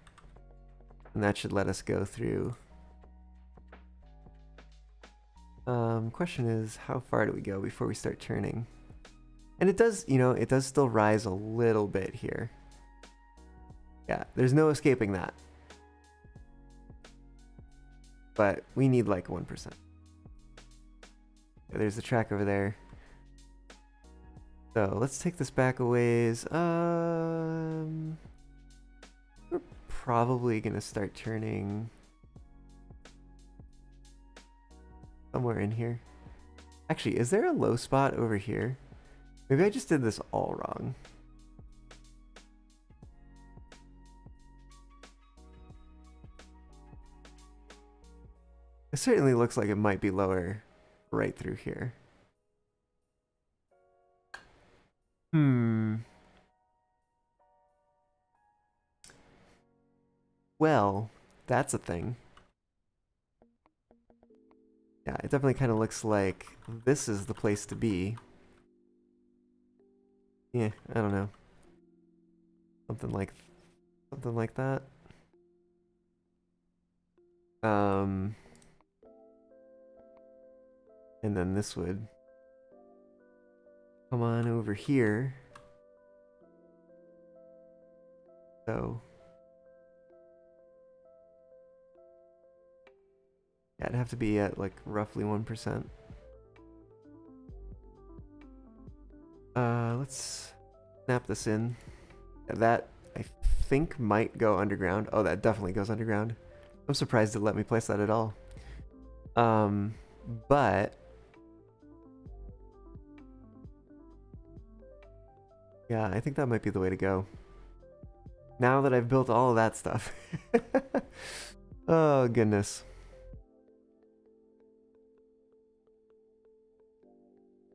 And that should let us go through. Question is, how far do we go before we start turning? And it does, you know, it does still rise a little bit here. Yeah, there's no escaping that. But we need like 1%. Yeah, there's the track over there. So let's take this back a ways. We're probably gonna start turning somewhere in here. Actually, is there a low spot over here? Maybe I just did this all wrong. It certainly looks like it might be lower right through here. well, that's a thing. Yeah, it definitely kind of looks like this is the place to be. Yeah, I don't know. Something like that. And then this would come on over here. So yeah, it'd have to be at like roughly 1%. Let's snap this in. That I think might go underground. Oh, that definitely goes underground. I'm surprised it let me place that at all. But yeah, I think that might be the way to go. Now that I've built all of that stuff. Oh, goodness.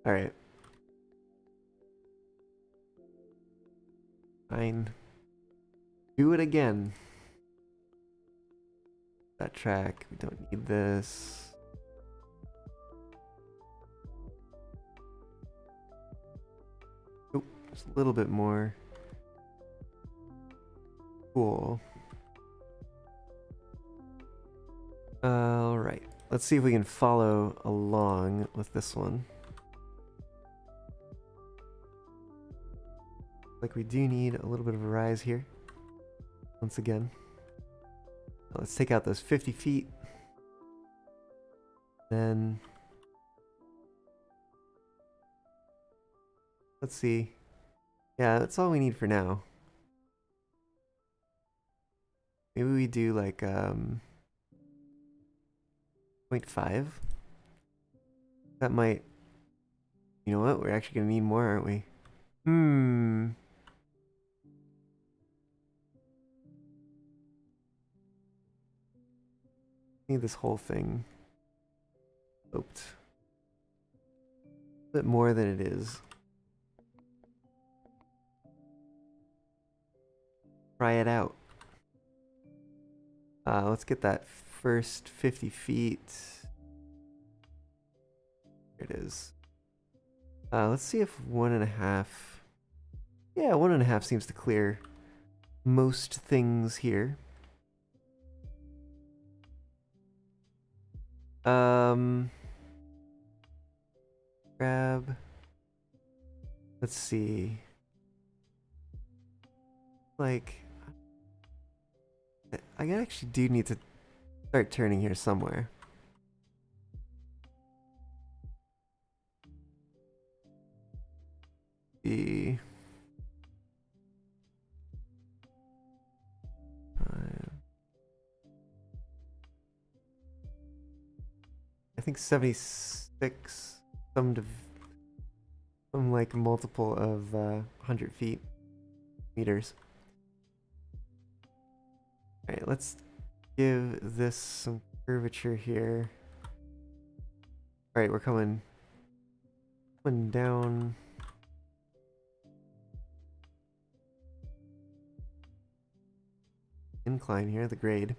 All right. Fine. Do it again. That track. We don't need this. Oh, just a little bit more. Cool. All right. Let's see if we can follow along with this one. Like we do need a little bit of a rise here. Once again. Let's take out those 50 feet. Then let's see. Yeah, that's all we need for now. Maybe we do like 0.5. That might. You know what? We're actually gonna need more, aren't we? Need this whole thing sloped a bit more than it is. Try it out. Let's get that first 50 feet. There it is. Let's see if 1.5. Yeah, 1.5 seems to clear most things here. Grab. Let's see. Like, I actually do need to start turning here somewhere. The I think 76, some like multiple of 100 feet, meters. All right, let's give this some curvature here. All right, we're coming down. Incline here, the grade.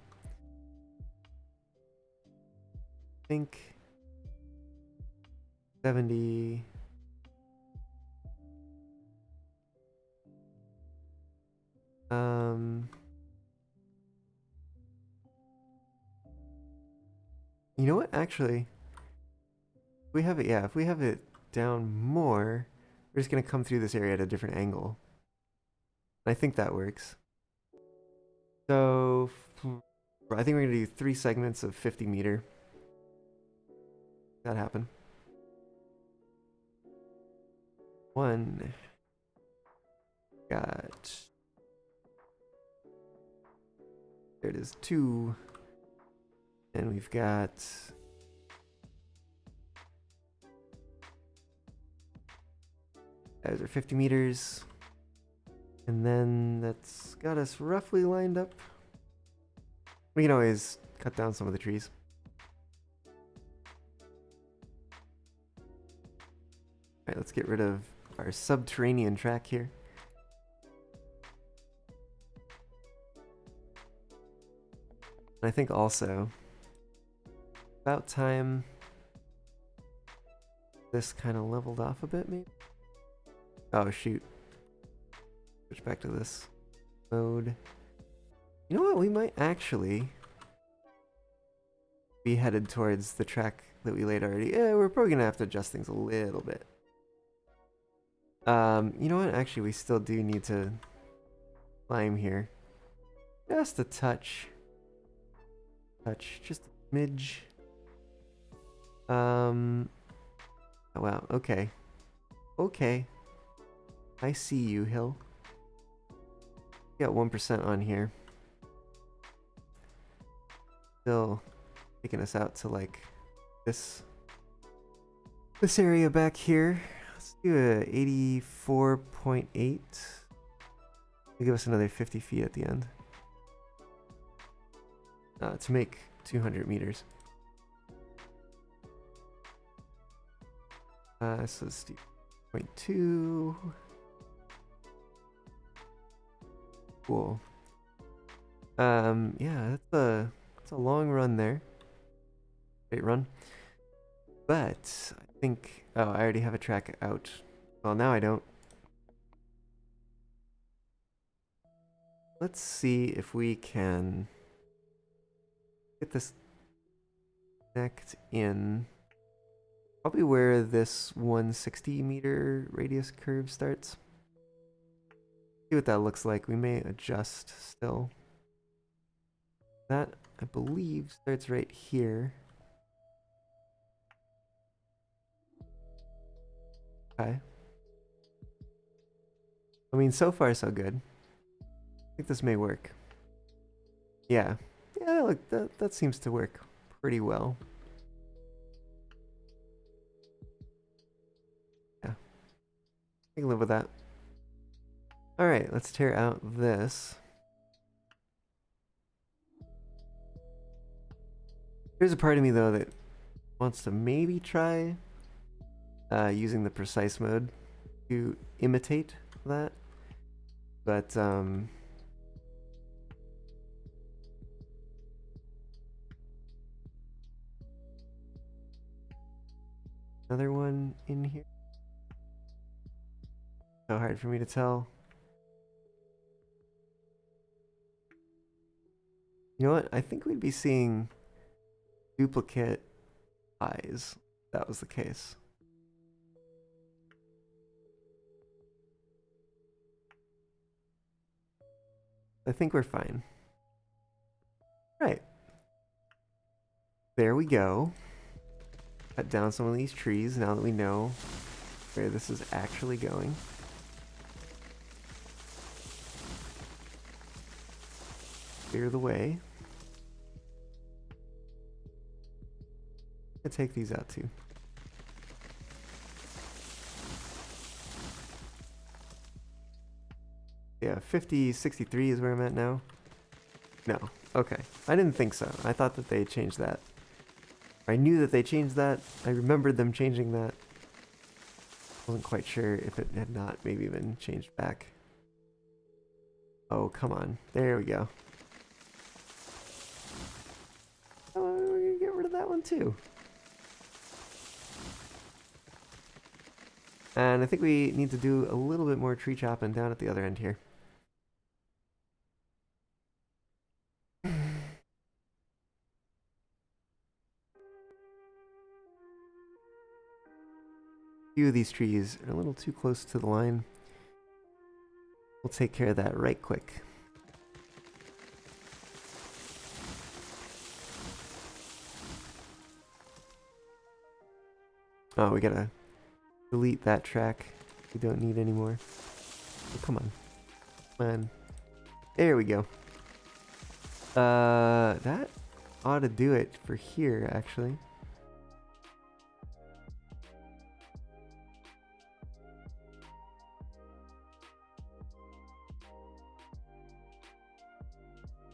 I think 70. You know what? Actually, if we have it, yeah, if we have it down more, we're just gonna come through this area at a different angle. I think that works. So I think we're gonna do 3 segments of 50 meter. That happen. 1. Got. There it is. 2. And we've got. Those are 50 meters. And then that's got us roughly lined up. We can always cut down some of the trees. Alright, let's get rid of our subterranean track here. I think also about time this kind of leveled off a bit, maybe? Oh, shoot. Switch back to this mode. You know what? We might actually be headed towards the track that we laid already. Yeah, we're probably gonna have to adjust things a little bit. You know what? Actually, we still do need to climb here. Just a touch. Just a smidge. Oh, wow, okay. Okay. I see you, Hill. Got 1% on here. Still taking us out to like this area back here. Let's do a 84.8. Give us another 50 feet at the end. To make 200 meters. So let's do 0.2. Cool. Yeah, that's a long run there. Great run. But I think, oh, I already have a track out. Well, now I don't. Let's see if we can get this connect in probably where this 160 meter radius curve starts. See what that looks like. We may adjust still. That, I believe, starts right here. Okay. I mean, so far so good. I think this may work. Yeah. Yeah, look, that seems to work pretty well. Yeah. I can live with that. Alright, let's tear out this. There's a part of me, though, that wants to maybe try using the precise mode to imitate that. But, another one in here. So hard for me to tell. You know what? I think we'd be seeing duplicate eyes. If that was the case. I think we're fine. Right. There we go. Cut down some of these trees now that we know where this is actually going. Clear the way. I'll take these out too. Yeah, 5063 is where I'm at now. No. Okay. I didn't think so. I thought that they changed that. I knew that they changed that. I remembered them changing that. Wasn't quite sure if it had not maybe been changed back. Oh, come on. There we go. Oh, we're gonna get rid of that one too. And I think we need to do a little bit more tree chopping down at the other end here. Few of these trees are a little too close to the line. We'll take care of that right quick. Oh, we gotta delete that track. We don't need anymore. Oh, come on. Come on. There we go. That ought to do it for here, actually.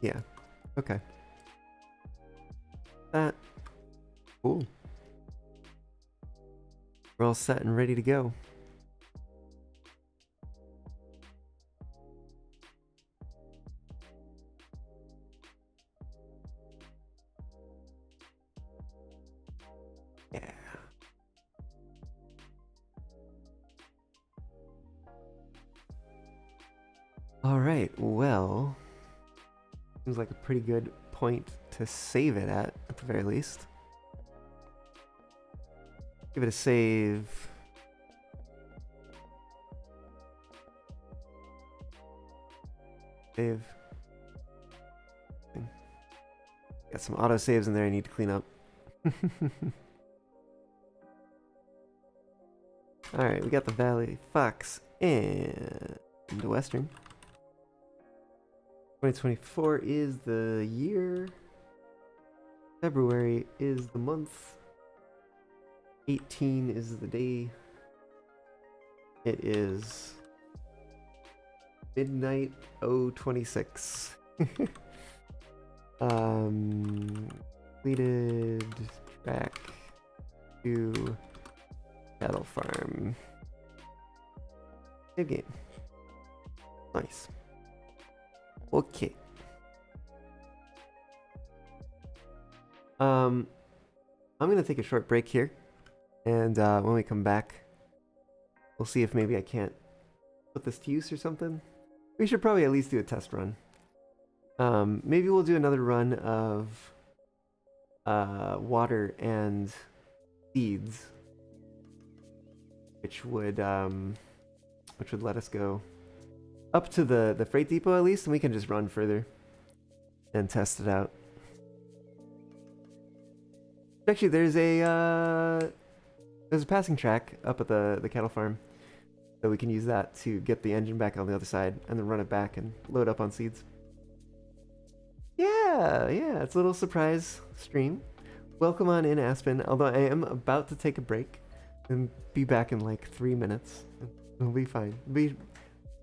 Yeah. Okay. That. Cool. We're all set and ready to go. Yeah. All right, well, seems like a pretty good point to save it at the very least. Give it a save. Save. Got some auto saves in there I need to clean up. Alright, we got the Valley Fox and the Western. 2024 is the year. February is the month. 18 is the day. It is midnight 026. Completed track to cattle farm. Good game. Nice. Okay. I'm gonna take a short break here, and when we come back, we'll see if maybe I can't put this to use or something. We should probably at least do a test run. Maybe we'll do another run of water and seeds, which would let us go up to the freight depot at least, and we can just run further and test it out. Actually, there's a passing track up at the cattle farm, so we can use that to get the engine back on the other side and then run it back and load up on seeds. Yeah, it's a little surprise stream. Welcome on in, Aspen. Although I am about to take a break and be back in like 3 minutes. It'll be fine. It'll be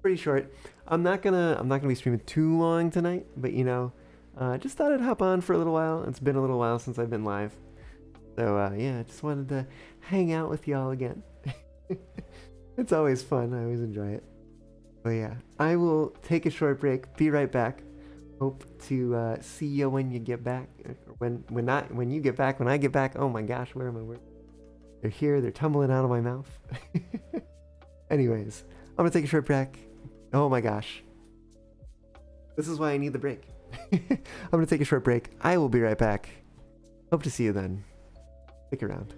pretty short. I'm not gonna be streaming too long tonight, but you know, just thought I'd hop on for a little while. It's been a little while since I've been live, so yeah, just wanted to hang out with y'all again. It's always fun. I always enjoy it. But yeah, I will take a short break. Be right back. Hope to see you when you get back. When you get back. When I get back. Oh my gosh, where are my words? They're here. They're tumbling out of my mouth. Anyways, I'm gonna take a short break. Oh my gosh. This is why I need the break. I'm gonna take a short break. I will be right back. Hope to see you then. Stick around.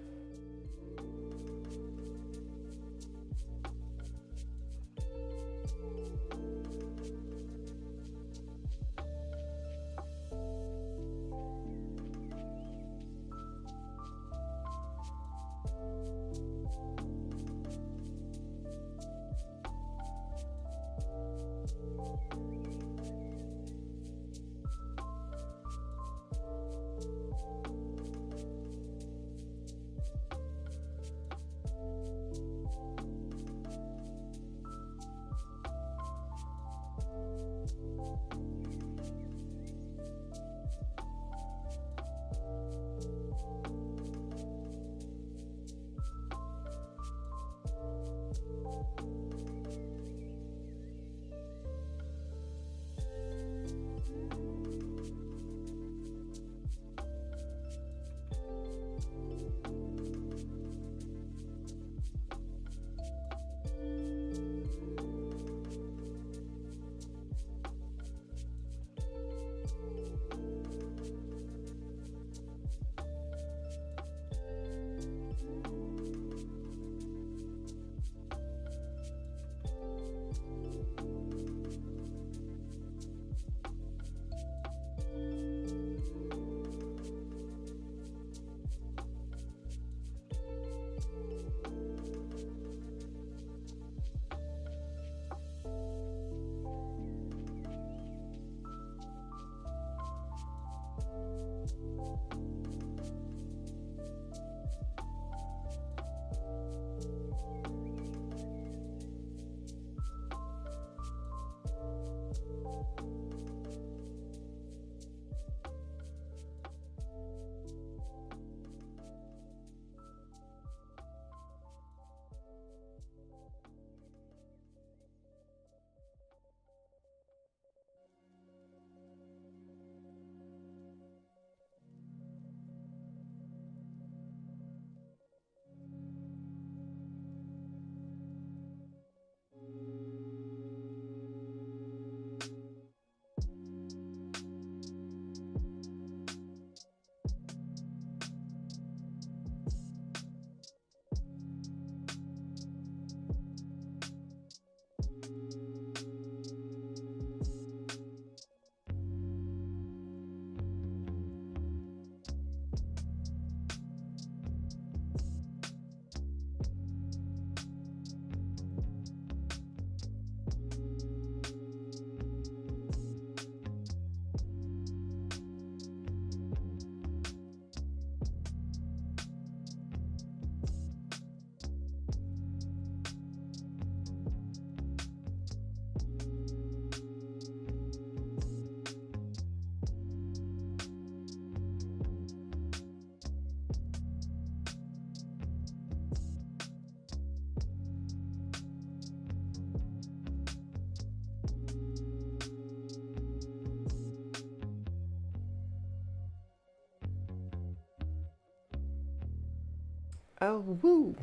Oh, woo!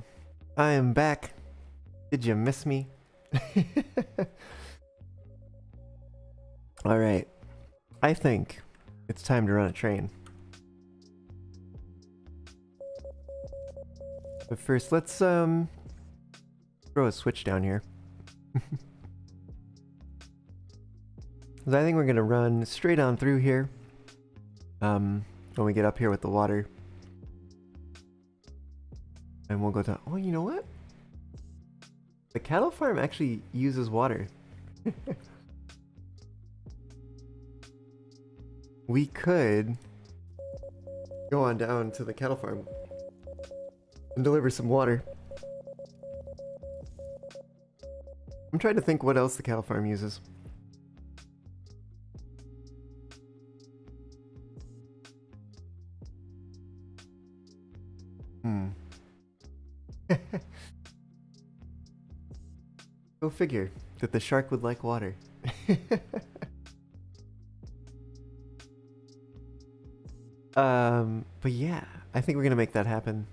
I am back. Did you miss me? Alright. I think it's time to run a train. But first, let's throw a switch down here. 'Cause I think we're gonna run straight on through here. When we get up here with the water. And we'll go to... Oh, you know what? The cattle farm actually uses water. We could go on down to the cattle farm and deliver some water. I'm trying to think what else the cattle farm uses. Go figure that the shark would like water. But yeah, I think we're gonna make that happen.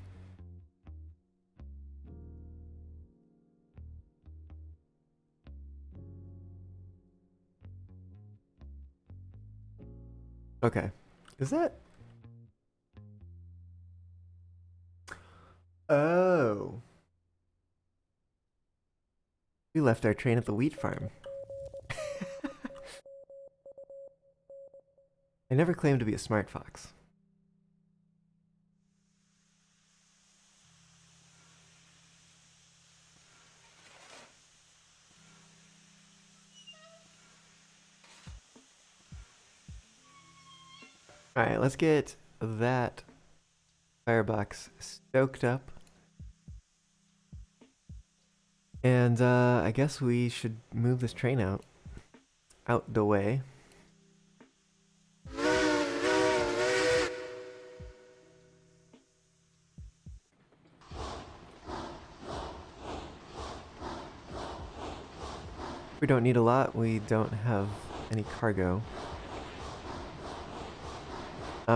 Okay. Is that... Oh. We left our train at the wheat farm. I never claimed to be a smart fox. Alright, let's get that firebox stoked up. And I guess we should move this train out the way. We don't need a lot. We don't have any cargo.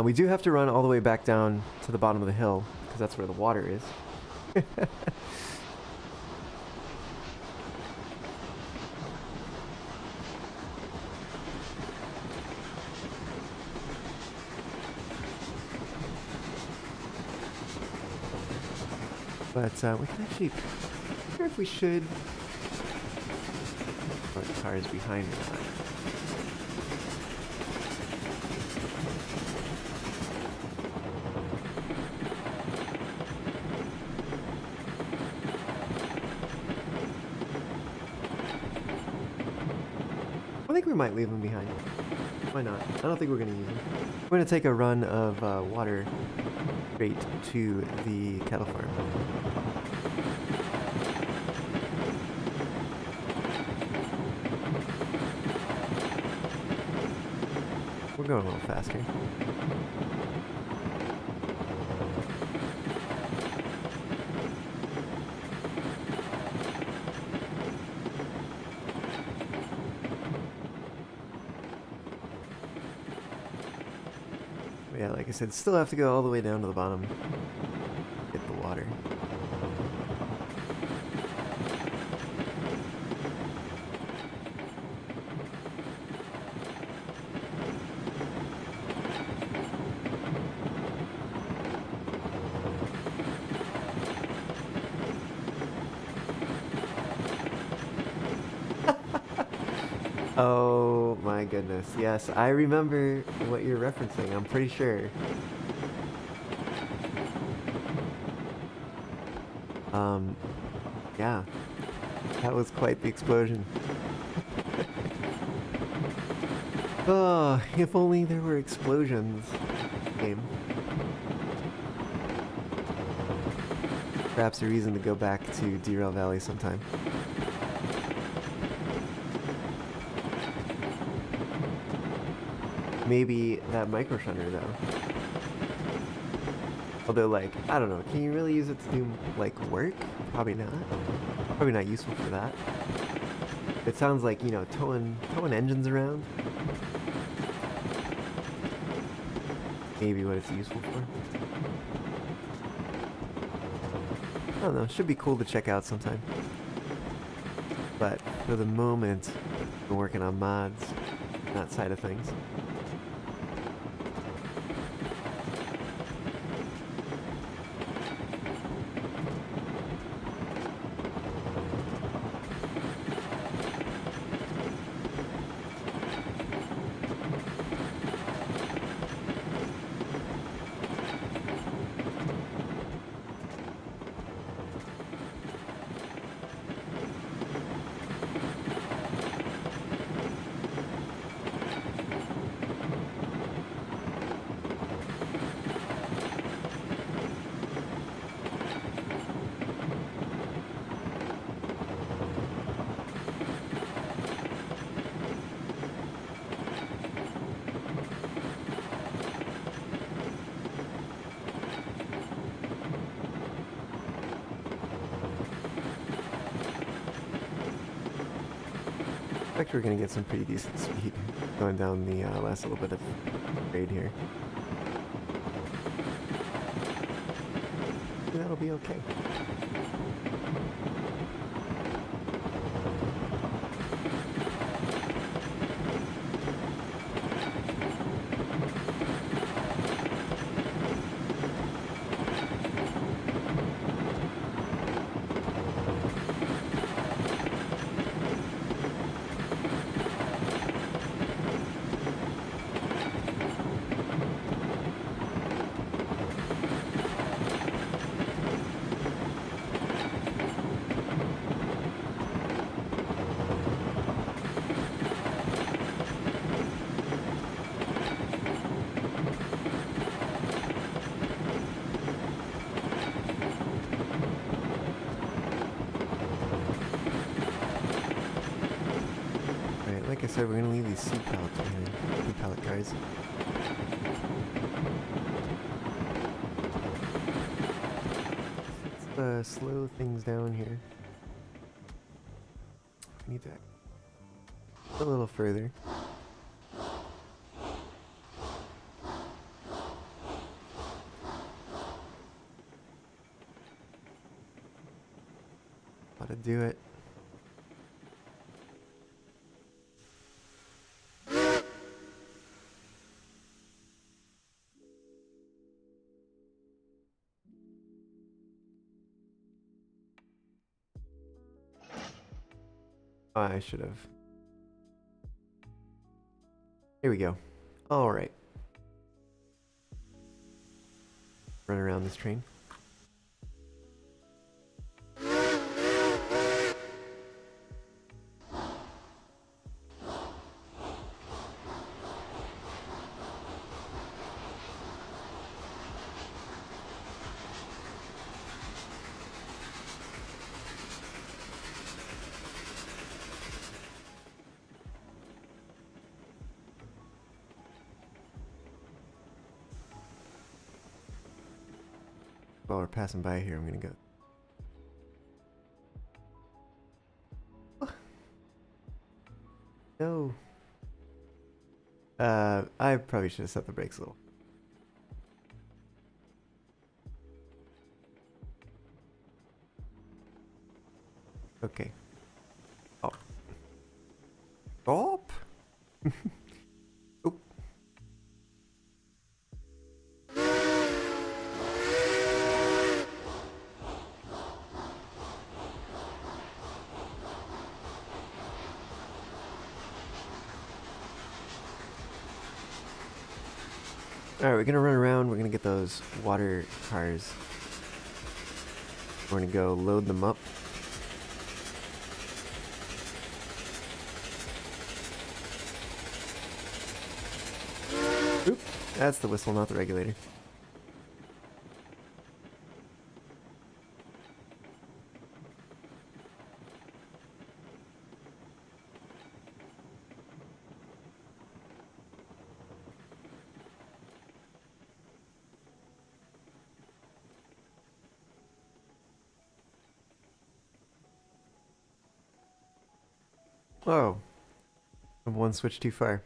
We do have to run all the way back down to the bottom of the hill, because that's where the water is. But we can actually... I wonder if we should... Oh, the car is behind me. I think we might leave them behind. Why not? I don't think we're going to use them. We're going to take a run of water straight to the cattle farm. We're going a little faster. But yeah, like I said, still have to go all the way down to the bottom. Get the water. Oh my goodness, yes, I remember what you're referencing, I'm pretty sure. Yeah, that was quite the explosion. Oh, if only there were explosions in the game. Perhaps a reason to go back to Derail Valley sometime. Maybe that micro shunner though. Although, like, I don't know, can you really use it to do, like, work? Probably not. Probably not useful for that. It sounds like, you know, towing engines around. Maybe what it's useful for. don't know, should be cool to check out sometime. But for the moment, I'm working on mods, that side of things. I think we're gonna get some pretty decent speed going down the last little bit of grade here. And that'll be okay. Like I said, we're gonna leave these seed pallets behind. Seed pallet cars. Let's slow things down here. Need that a little further. How to do it. Oh, I should have. Here we go. All right. Run around this train. While we're passing by here, I'm gonna go. No. I probably should have set the brakes a little. Okay. Oh. Stop. Oh. Alright, we're gonna run around, we're gonna get those water cars. We're gonna go load them up. Oop, that's the whistle, not the regulator. Whoa. I'm one switch too far.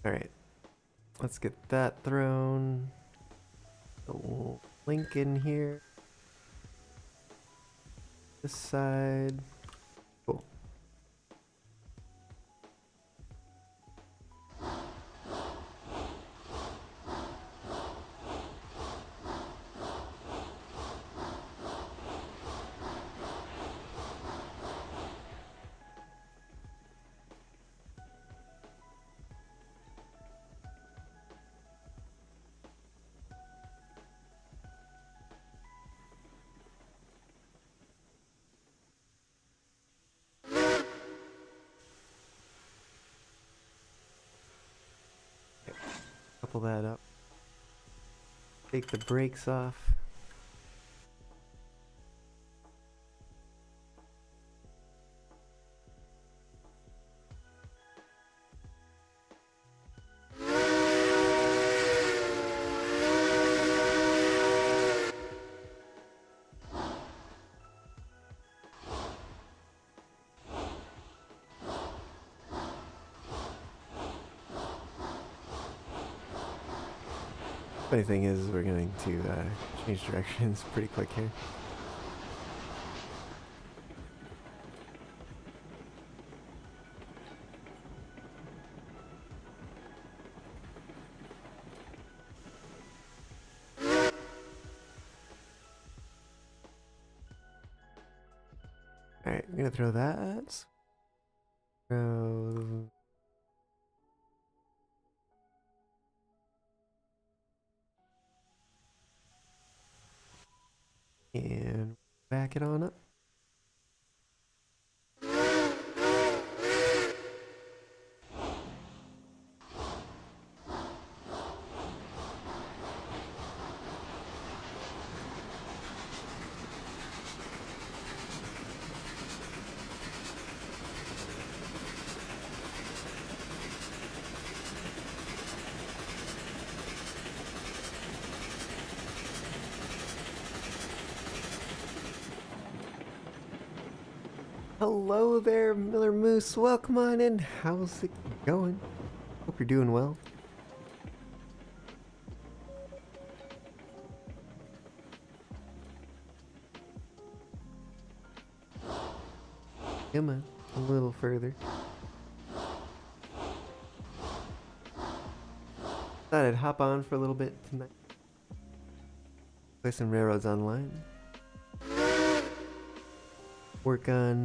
Alright. Let's get that thrown. The link in here. This side. Cool. Couple that up. Take the brakes off. Funny thing is, we're going to change directions pretty quick here. Alright, I'm gonna throw that. Throw... And back it on up. Hello there, Miller Moose. Welcome on in. How's it going? Hope you're doing well. Come on, a little further. Thought I'd hop on for a little bit tonight. Play some Railroads Online. Work on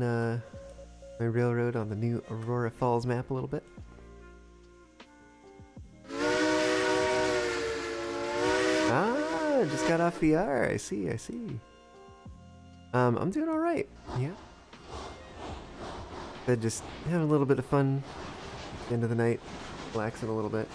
my railroad on the new Aurora Falls map a little bit. Ah, just got off VR. I see, I see. I'm doing alright. Yeah. Just having a little bit of fun at the end of the night. Relaxing a little bit.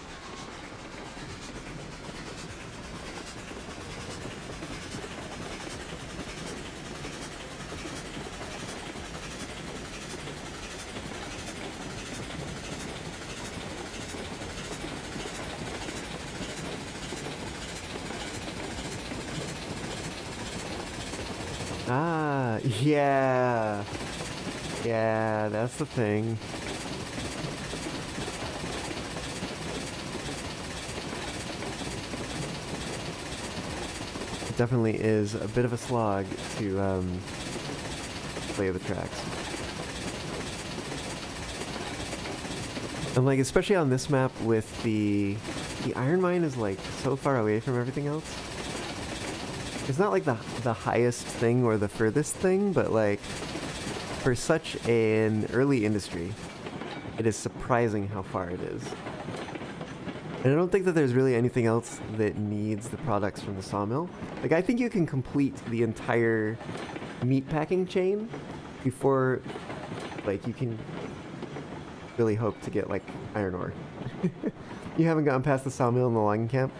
Ah, yeah. Yeah, that's the thing. It definitely is a bit of a slog to play the tracks. And like, especially on this map with the iron mine is like so far away from everything else. It's not like the highest thing or the furthest thing, but like for such an early industry, it is surprising how far it is. And I don't think that there's really anything else that needs the products from the sawmill. Like, I think you can complete the entire meat packing chain before, like, you can really hope to get, like, iron ore. You haven't gotten past the sawmill and the logging camp?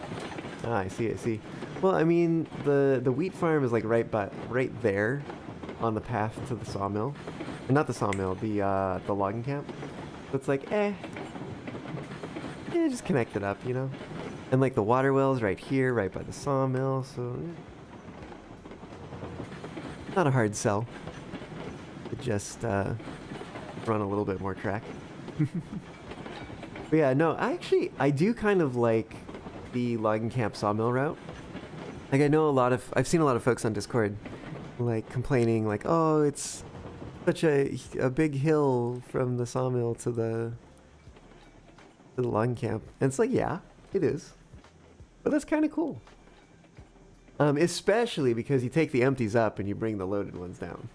Ah, I see, I see. Well, I mean, the wheat farm is like right there on the path to the sawmill. And not the sawmill, the logging camp. So it's like, just connect it up, you know? And like the water well's right here, right by the sawmill, so not a hard sell. It just run a little bit more track. But yeah, no, I do kind of like the logging camp sawmill route. Like, I've seen a lot of folks on Discord, like, complaining, like, oh, it's such a big hill from the sawmill to the logging camp. And it's like, yeah, it is. But that's kind of cool. Especially because you take the empties up and you bring the loaded ones down.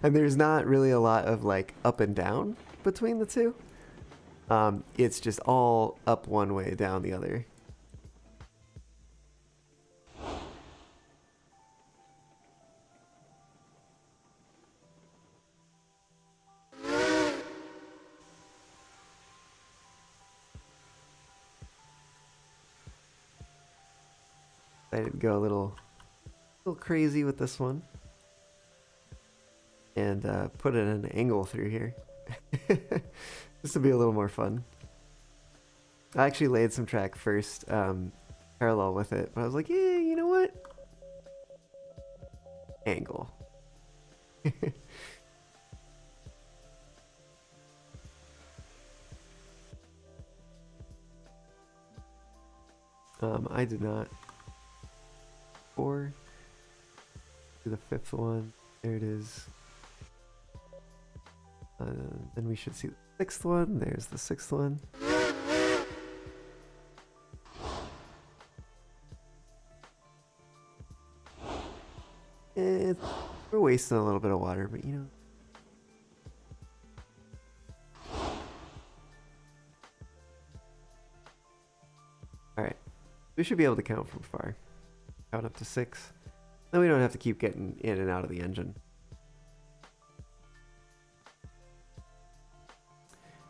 And there's not really a lot of, like, up and down between the two. It's just all up one way, down the other. I did go a little crazy with this one. And put in an angle through here. Just to be a little more fun. I actually laid some track first, parallel with it, but I was like, yeah, you know what? Angle. I did not. 4. Do the 5th one. There it is. Then we should see the 6th one. There's the 6th one. We're wasting a little bit of water, but you know. Alright. We should be able to count from far. Count up to 6. Then we don't have to keep getting in and out of the engine.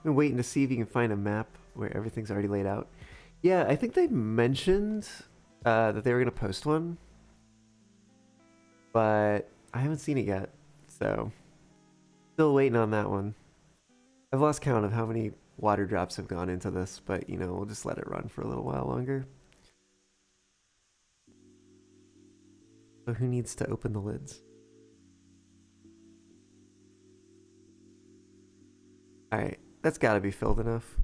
Been waiting to see if you can find a map where everything's already laid out. Yeah, I think they mentioned that they were going to post one. But I haven't seen it yet. So, still waiting on that one. I've lost count of how many water drops have gone into this, but you know, we'll just let it run for a little while longer. So who needs to open the lids? Alright, that's gotta be filled enough.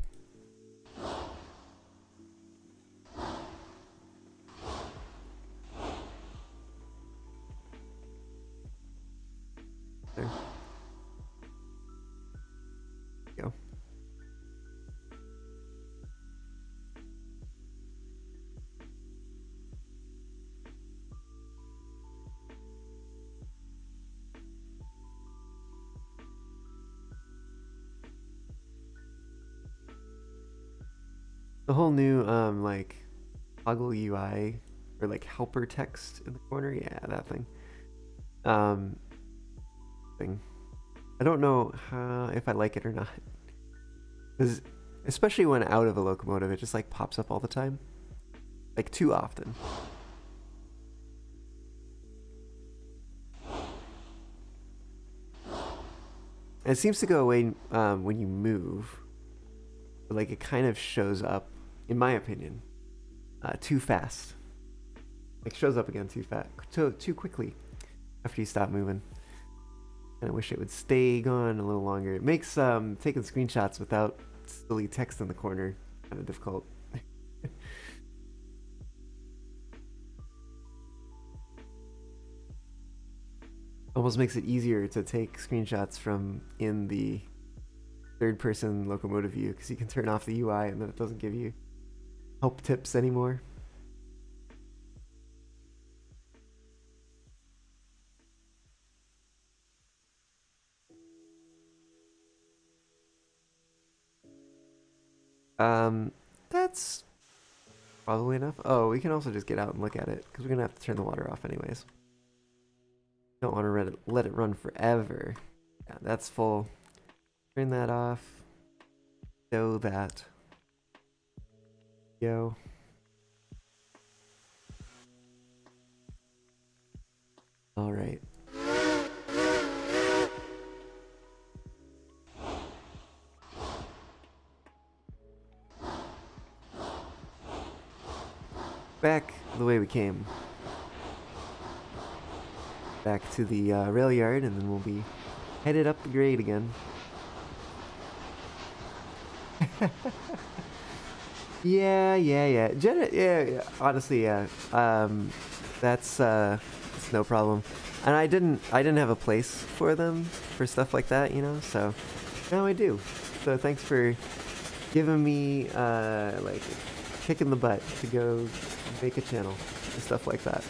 There. Go. The whole new like toggle UI or like helper text in the corner, yeah, that thing. I don't know if I like it or not. Because especially when out of a locomotive, it just like pops up all the time. Like too often. And it seems to go away when you move. But like it kind of shows up, in my opinion, too fast. Like shows up again too fast, too quickly after you stop moving. And I wish it would stay gone a little longer. It makes taking screenshots without silly text in the corner kind of difficult. Almost makes it easier to take screenshots from in the third-person locomotive view because you can turn off the UI and then it doesn't give you help tips anymore. That's probably enough. Oh, we can also just get out and look at it because we're gonna have to turn the water off anyways. Don't want to let it run forever. Yeah, that's full. Turn that off. Show that. Go. All right. Back the way we came. Back to the rail yard, and then we'll be headed up the grade again. Yeah. Yeah. Honestly, yeah. It's no problem. And I didn't have a place for them for stuff like that, you know. So now I do. So thanks for giving me like a kick in the butt to go make a channel and stuff like that.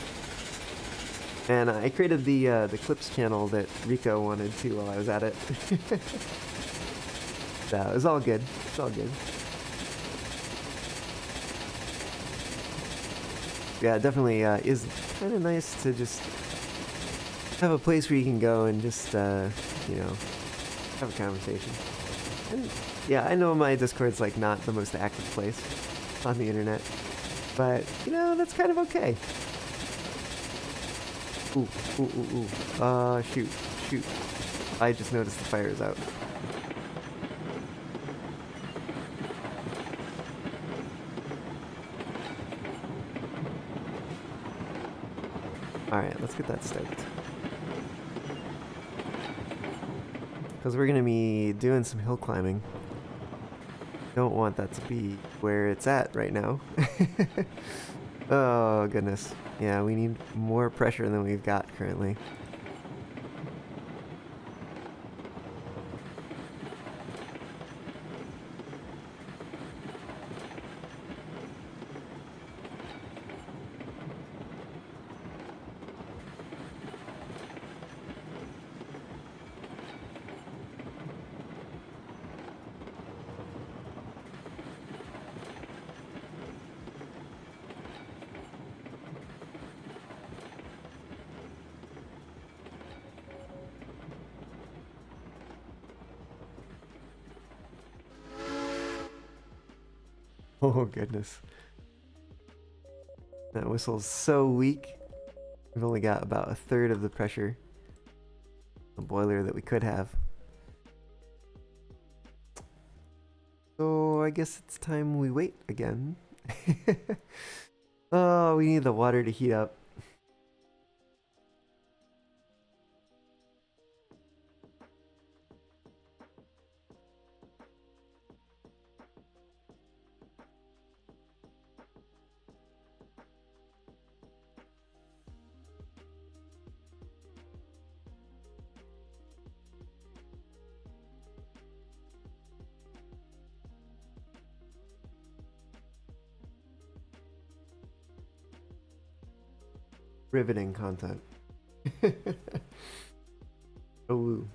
And I created the clips channel that Rico wanted to while I was at it. So it was all good. It's all good. Yeah, it definitely is kind of nice to just have a place where you can go and just, you know, have a conversation. And yeah, I know my Discord's like not the most active place on the internet, but you know, that's kind of okay. Ooh. Shoot. I just noticed the fire is out. Alright, let's get that stoked. Because we're going to be doing some hill climbing. Don't want that to be where it's at right now. Oh, goodness. Yeah, we need more pressure than we've got currently. Oh, goodness. That whistle's so weak. We've only got about a third of the pressure. The boiler that we could have. So I guess it's time we wait again. Oh, we need the water to heat up. Riveting content. Oh, woo.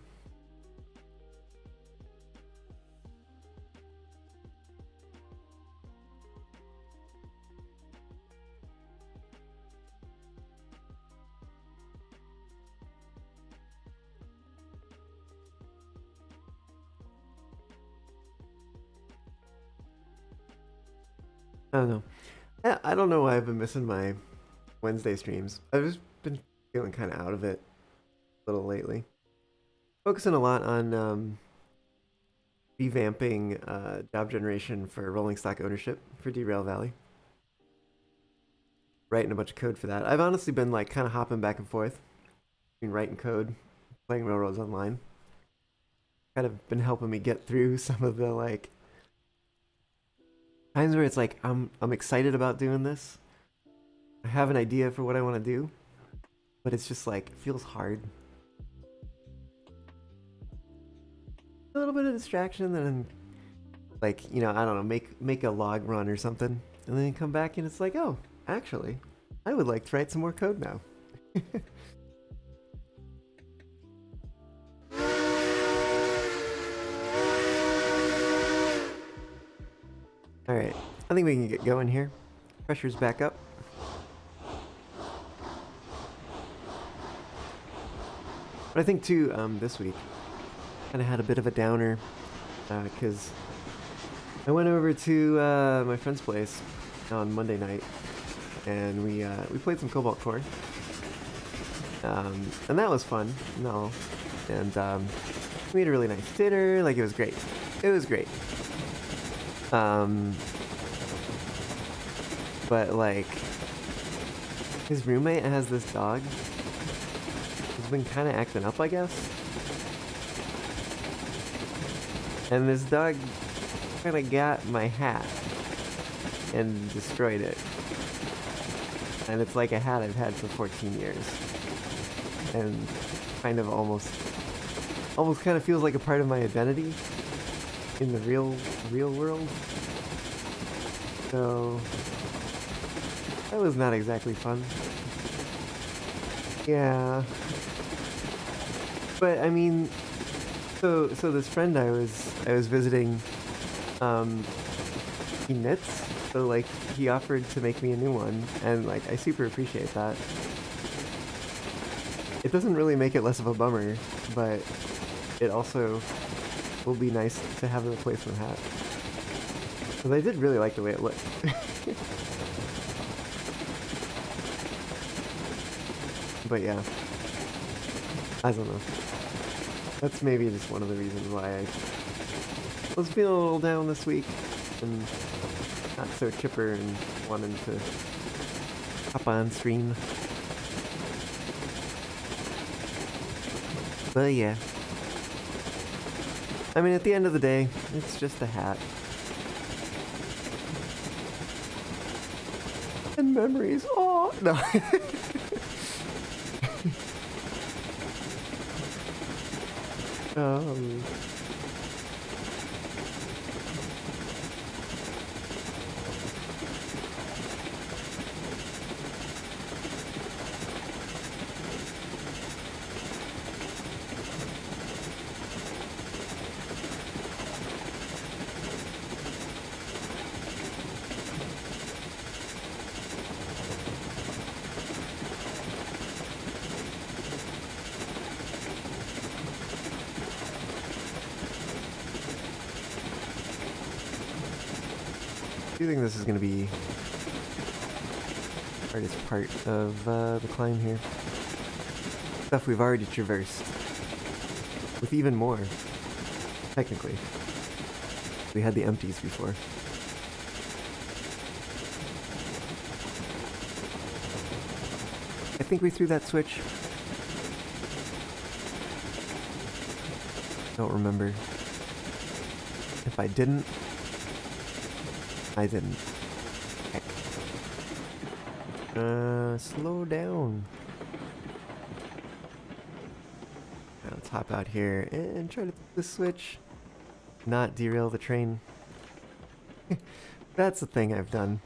I don't know. I don't know why I've been missing my Wednesday streams. I've just been feeling kind of out of it a little lately. Focusing a lot on revamping job generation for rolling stock ownership for Derail Valley. Writing a bunch of code for that. I've honestly been like kind of hopping back and forth between writing code, playing Railroads Online. Kind of been helping me get through some of the like times where it's like I'm excited about doing this. I have an idea for what I want to do, but it's just like it feels hard. A little bit of distraction, and like, you know, I don't know, make a log run or something, and then you come back and it's like, oh, actually, I would like to write some more code now. Alright, I think we can get going here. Pressure's back up. But I think too, this week, kind of had a bit of a downer, because I went over to my friend's place on Monday night, and we played some Cobalt Core, and that was fun, no, and we had a really nice dinner. Like, it was great. It was great. But like, his roommate has this dog. He's been kind of acting up, I guess. And this dog kind of got my hat and destroyed it. And it's like a hat I've had for 14 years. And kind of almost kind of feels like a part of my identity in the real world. So that was not exactly fun. Yeah. But I mean, so this friend I was visiting, he knits, so like he offered to make me a new one, and like I super appreciate that. It doesn't really make it less of a bummer, but it also will be nice to have a replacement hat. Because I did really like the way it looked. But yeah, I don't know. That's maybe just one of the reasons why I was feeling a little down this week and not so chipper and wanting to hop on stream. But yeah. I mean, at the end of the day, it's just a hat. And memories. Oh, no. um... I do think this is going to be the hardest part of the climb here. Stuff we've already traversed. With even more, technically. We had the empties before. I think we threw that switch. Don't remember. If I didn't, I didn't. Heck. Slow down. Now let's hop out here and try to flip the switch. Not derail the train. That's the thing I've done.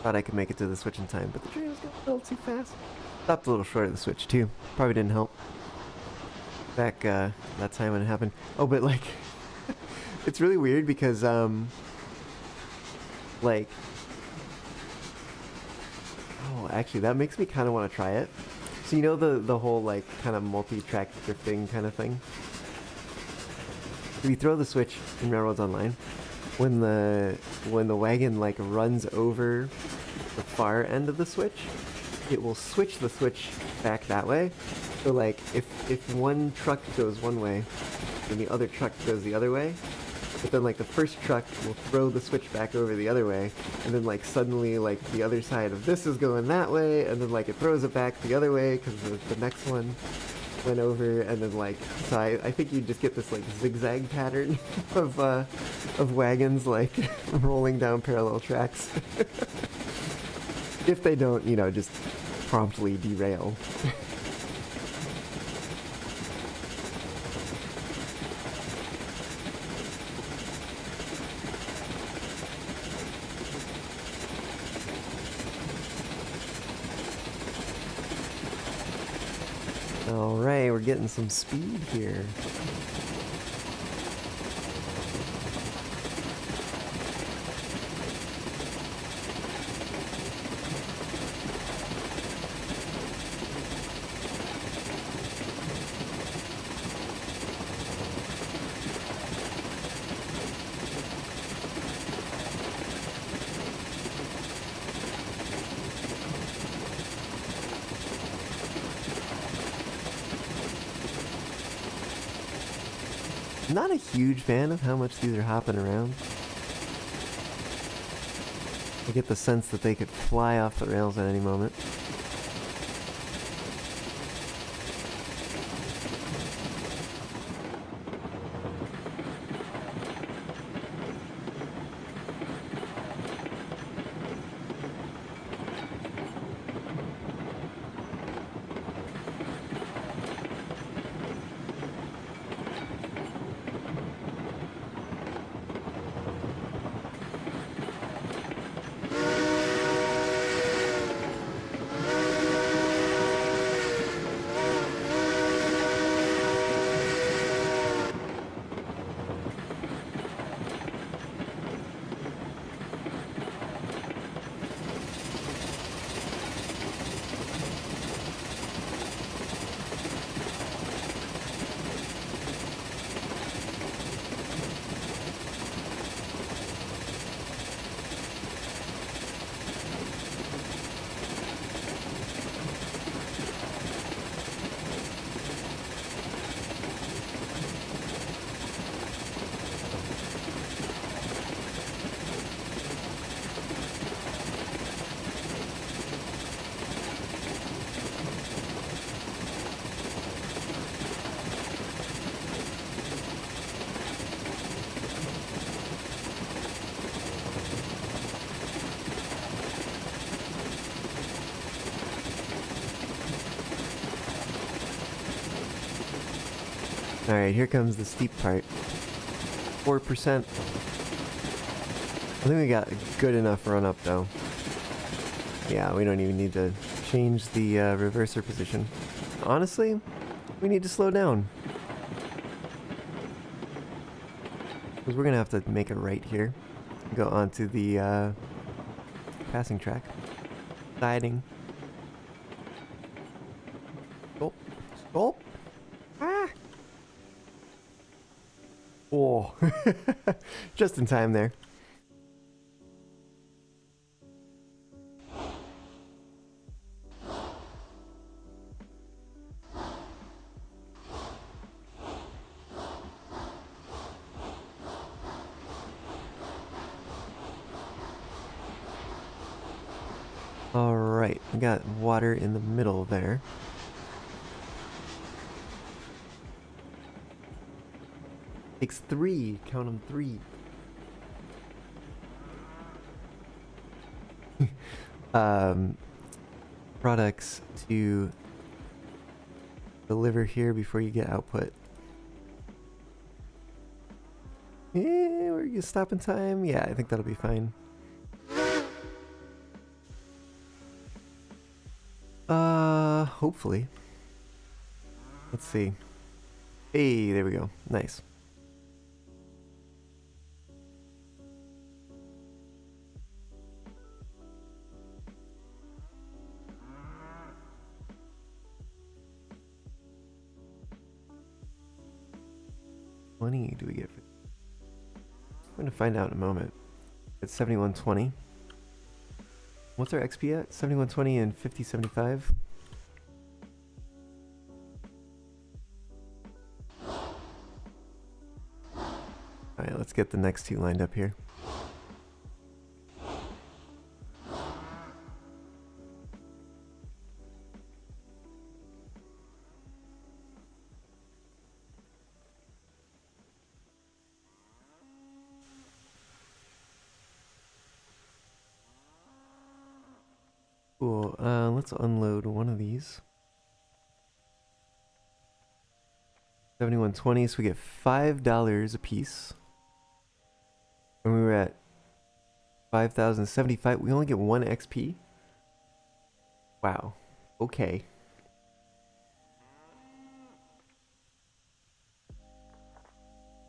Thought I could make it to the switch in time, but the train was going a little too fast. Stopped a little short of the switch too. Probably didn't help. Back that time when it happened. Oh, but like, it's really weird because like, oh, actually, that makes me kind of want to try it. So you know the whole like kind of multi-track drifting kind of thing. If you throw the switch in Railroads Online, when the wagon like runs over the far end of the switch, it will switch the switch back that way. So like if one truck goes one way and the other truck goes the other way, but then like the first truck will throw the switch back over the other way, and then like suddenly like the other side of this is going that way, and then like it throws it back the other way because the next one went over, and then like, so I think you just get this like zigzag pattern of wagons like rolling down parallel tracks. If they don't, you know, just promptly derail. Alright, we're getting some speed here. Not a huge fan of how much these are hopping around. I get the sense that they could fly off the rails at any moment. Alright, here comes the steep part. 4%. I think we got a good enough run up though. Yeah, we don't even need to change the reverser position. Honestly, we need to slow down. Because we're going to have to make a right here. Go onto the passing track. Siding. Stop. Stop. Ah! Oh. Just in time there. Alright, we got water in the middle there. Takes 3, count them 3. Products to deliver here before you get output. Yeah, we're gonna stop in time. Yeah, I think that'll be fine. Hopefully. Let's see. Hey, there we go. Nice. Money do we get for? I'm gonna find out in a moment. It's 7120. What's our XP at? 7120 and 5075. Alright, let's get the next two lined up here. Cool, let's unload one of these. 7120, so we get $5 a piece. When we were at 5,075, we only get 1 XP? Wow. Okay.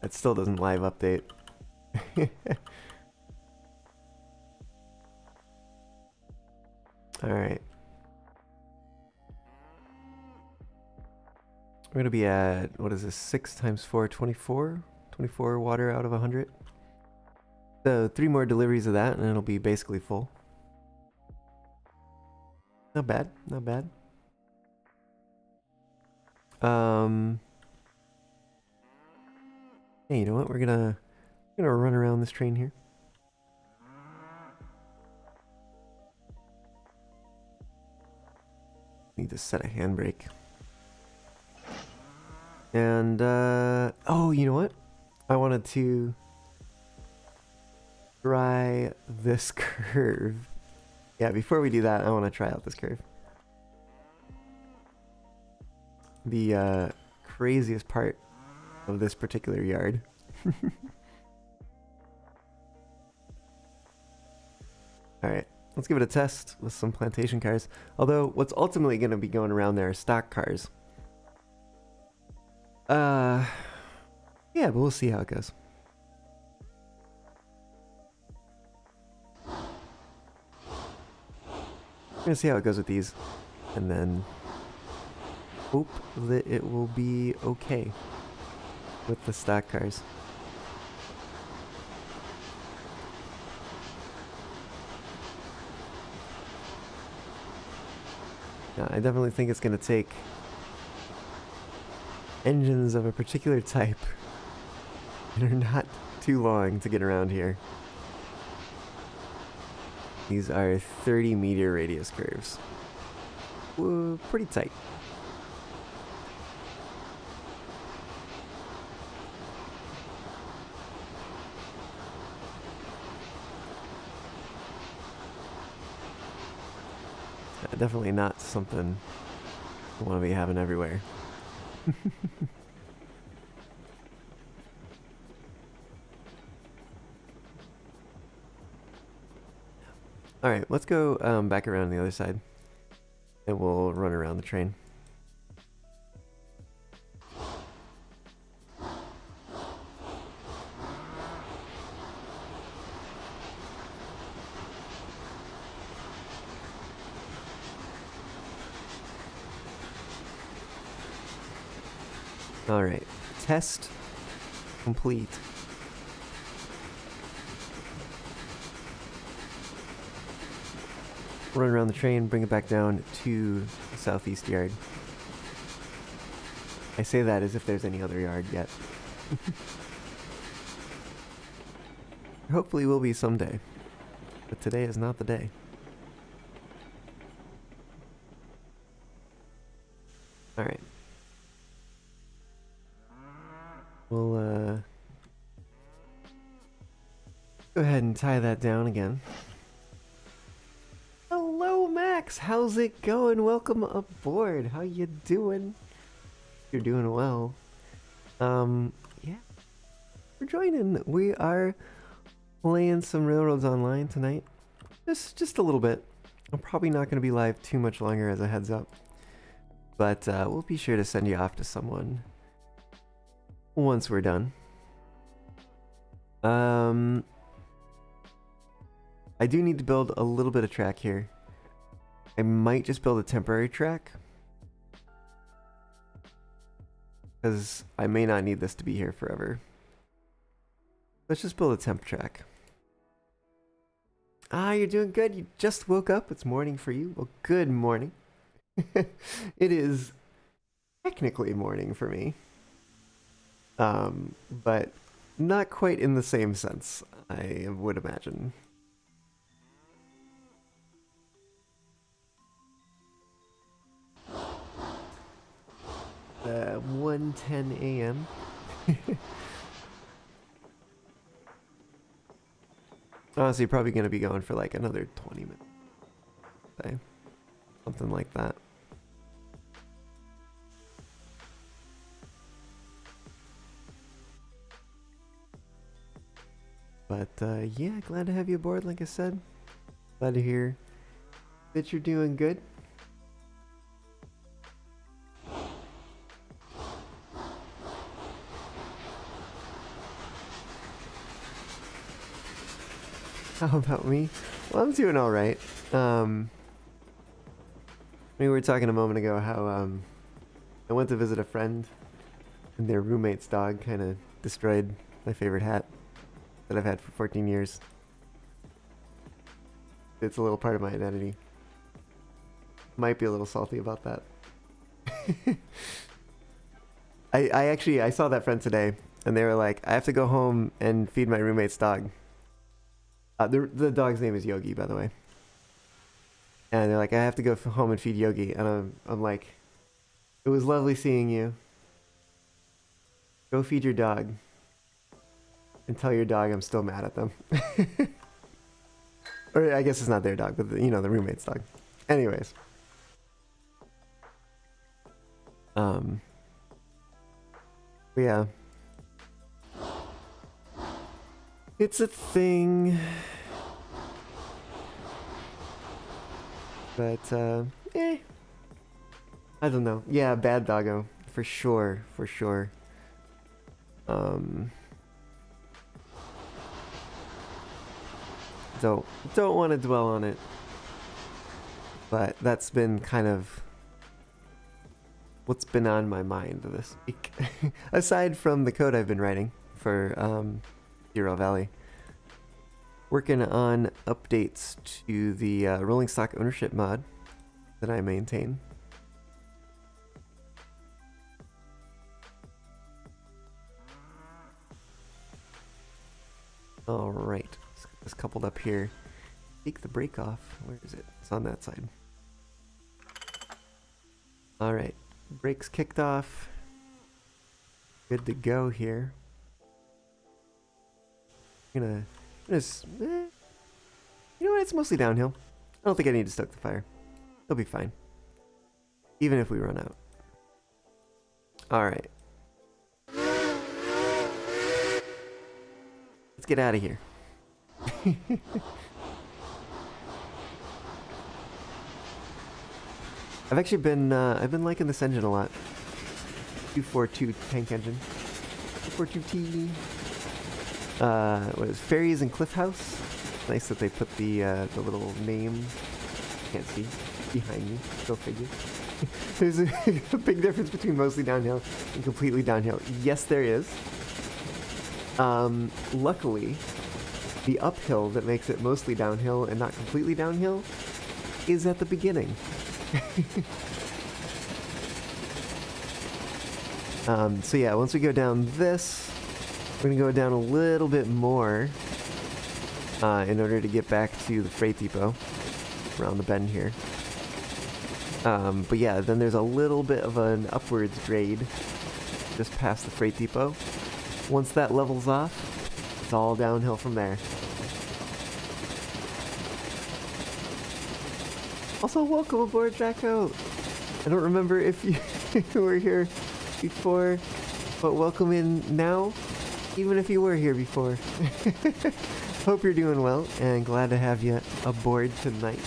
That still doesn't live update. Alright. We're gonna be at, what is this, 6 times 4, 24? 24 water out of 100. So 3 more deliveries of that and it'll be basically full. Not bad, not bad. Hey, you know what? We're gonna run around this train here. Need to set a handbrake. And oh, you know what? I wanted to try this curve. Yeah, before we do that, I want to try out this curve. The craziest part of this particular yard. Alright, let's give it a test with some plantation cars. Although, what's ultimately going to be going around there are stock cars. Yeah, but we'll see how it goes. We're gonna see how it goes with these, and then hope that it will be okay with the stock cars. Yeah, I definitely think it's gonna take engines of a particular type that are not too long to get around here. These are 30-meter radius curves. Whoa, pretty tight. Definitely not something I want to be having everywhere. Alright, let's go back around the other side. And we'll run around the train. Alright, test complete. Run around the train, bring it back down to the southeast yard. I say that as if there's any other yard yet. Hopefully will be someday. But today is not the day. Alright. We'll go ahead and tie that down again. Hello, Max. How's it going? Welcome aboard. How you doing? You're doing well. Yeah. We're joining. We are playing some Railroads Online tonight. Just a little bit. I'm probably not going to be live too much longer as a heads up. But we'll be sure to send you off to someone once we're done. I do need to build a little bit of track here. I might just build a temporary track, because I may not need this to be here forever. Let's just build a temp track. Ah, you're doing good. You just woke up. It's morning for you. Well, good morning. It is technically morning for me. But not quite in the same sense, I would imagine. 1:10 a.m. Honestly, probably going to be going for like another 20 minutes. Say. Something like that. But yeah, glad to have you aboard, like I said. Glad to hear that you're doing good. How about me? Well, I'm doing alright. We were talking a moment ago how I went to visit a friend and their roommate's dog kind of destroyed my favorite hat that I've had for 14 years. It's a little part of my identity. Might be a little salty about that. I saw that friend today and they were like, I have to go home and feed my roommate's dog. The dog's name is Yogi, by the way. And they're like, I have to go home and feed Yogi. And I'm like, it was lovely seeing you. Go feed your dog. And tell your dog I'm still mad at them. Or I guess it's not their dog, but the roommate's dog. Anyways. But yeah. It's a thing. But, I don't know. Yeah, bad doggo. For sure, for sure. Don't want to dwell on it. But that's been kind of what's been on my mind this week. Aside from the code I've been writing for, Hero Valley. Working on updates to the rolling stock ownership mod that I maintain. Alright, let's get this coupled up here. Take the brake off. Where is it? It's on that side. Alright, brakes kicked off. Good to go here. You know what? It's mostly downhill. I don't think I need to stoke the fire. It'll be fine. Even if we run out. Alright. Let's get out of here. I've been liking this engine a lot. 242 tank engine. 242T. What is Ferries and Cliff House? Nice that they put the little name. Can't see behind me. Go figure. There's a big difference between mostly downhill and completely downhill. Yes, there is. Luckily, the uphill that makes it mostly downhill and not completely downhill is at the beginning. So yeah, once we go down this, we're gonna go down a little bit more in order to get back to the freight depot around the bend here. But yeah, then there's a little bit of an upwards grade just past the freight depot. Once that levels off, it's all downhill from there. Also, welcome aboard, Jacko. I don't remember if you were here before, but welcome in now, even if you were here before. Hope you're doing well, and glad to have you aboard tonight.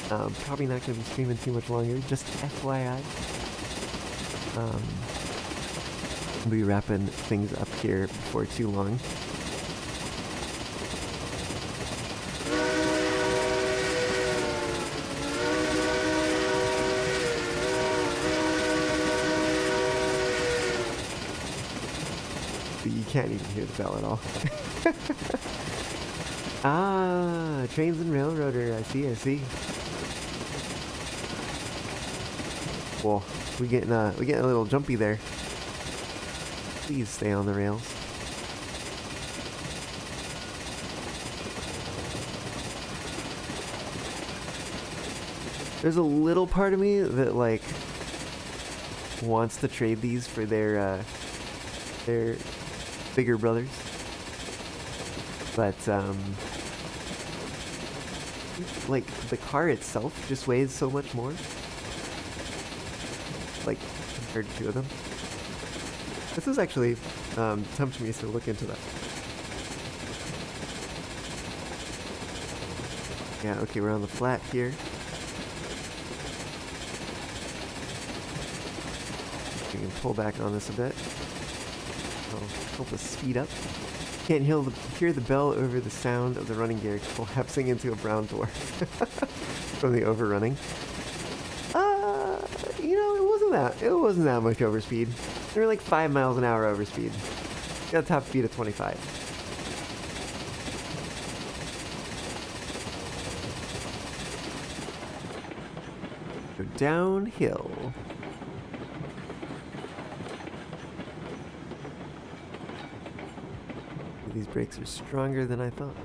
Probably not going to be streaming too much longer, just FYI. We'll be wrapping things up here before too long. You can't even hear the bell at all. Ah, Trains and Railroader. I see. Whoa, we're getting a little jumpy there. Please stay on the rails. There's a little part of me that like wants to trade these for their bigger brothers, but like the car itself just weighs so much more, like compared to two of them. This is actually tempting me to look into that. Yeah, okay, we're on the flat here. We can pull back on this a bit. I'll help us speed up. Can't hear the bell over the sound of the running gear collapsing into a brown dwarf from the overrunning. You know, it wasn't that much overspeed. We were like 5 miles an hour overspeed. Got a top speed of 25. Go downhill. These brakes are stronger than I thought.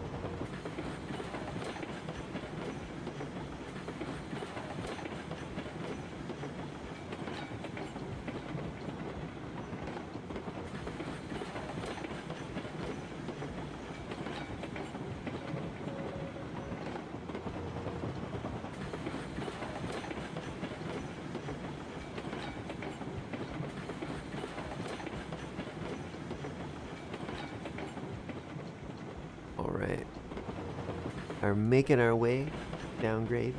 Alright. Are making our way downgrade.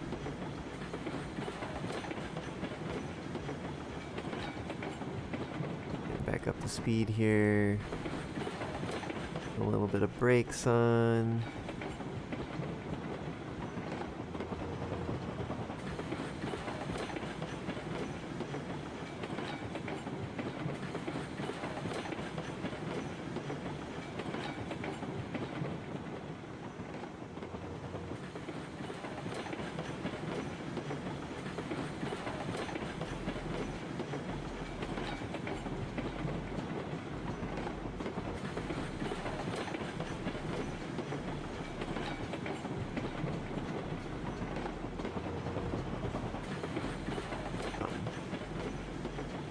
Get back up to speed here. A little bit of brakes on.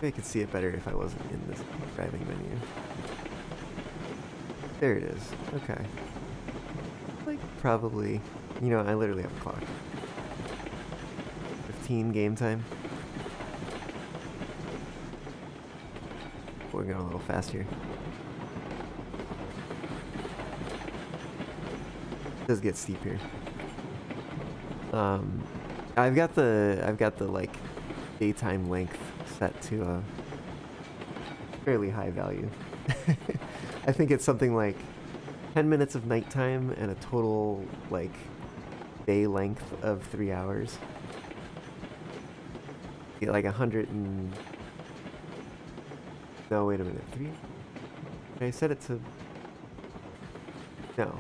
I could see it better if I wasn't in this driving menu. There it is. Okay. Like, probably... You know, I literally have a clock. 15 game time. We're going a little fast here. It does get steep here. I've got the like daytime length set to a fairly high value. I think it's something like 10 minutes of nighttime and a total like day length of 3 hours. Get like 100 and no, wait a minute, 3? I set it to no.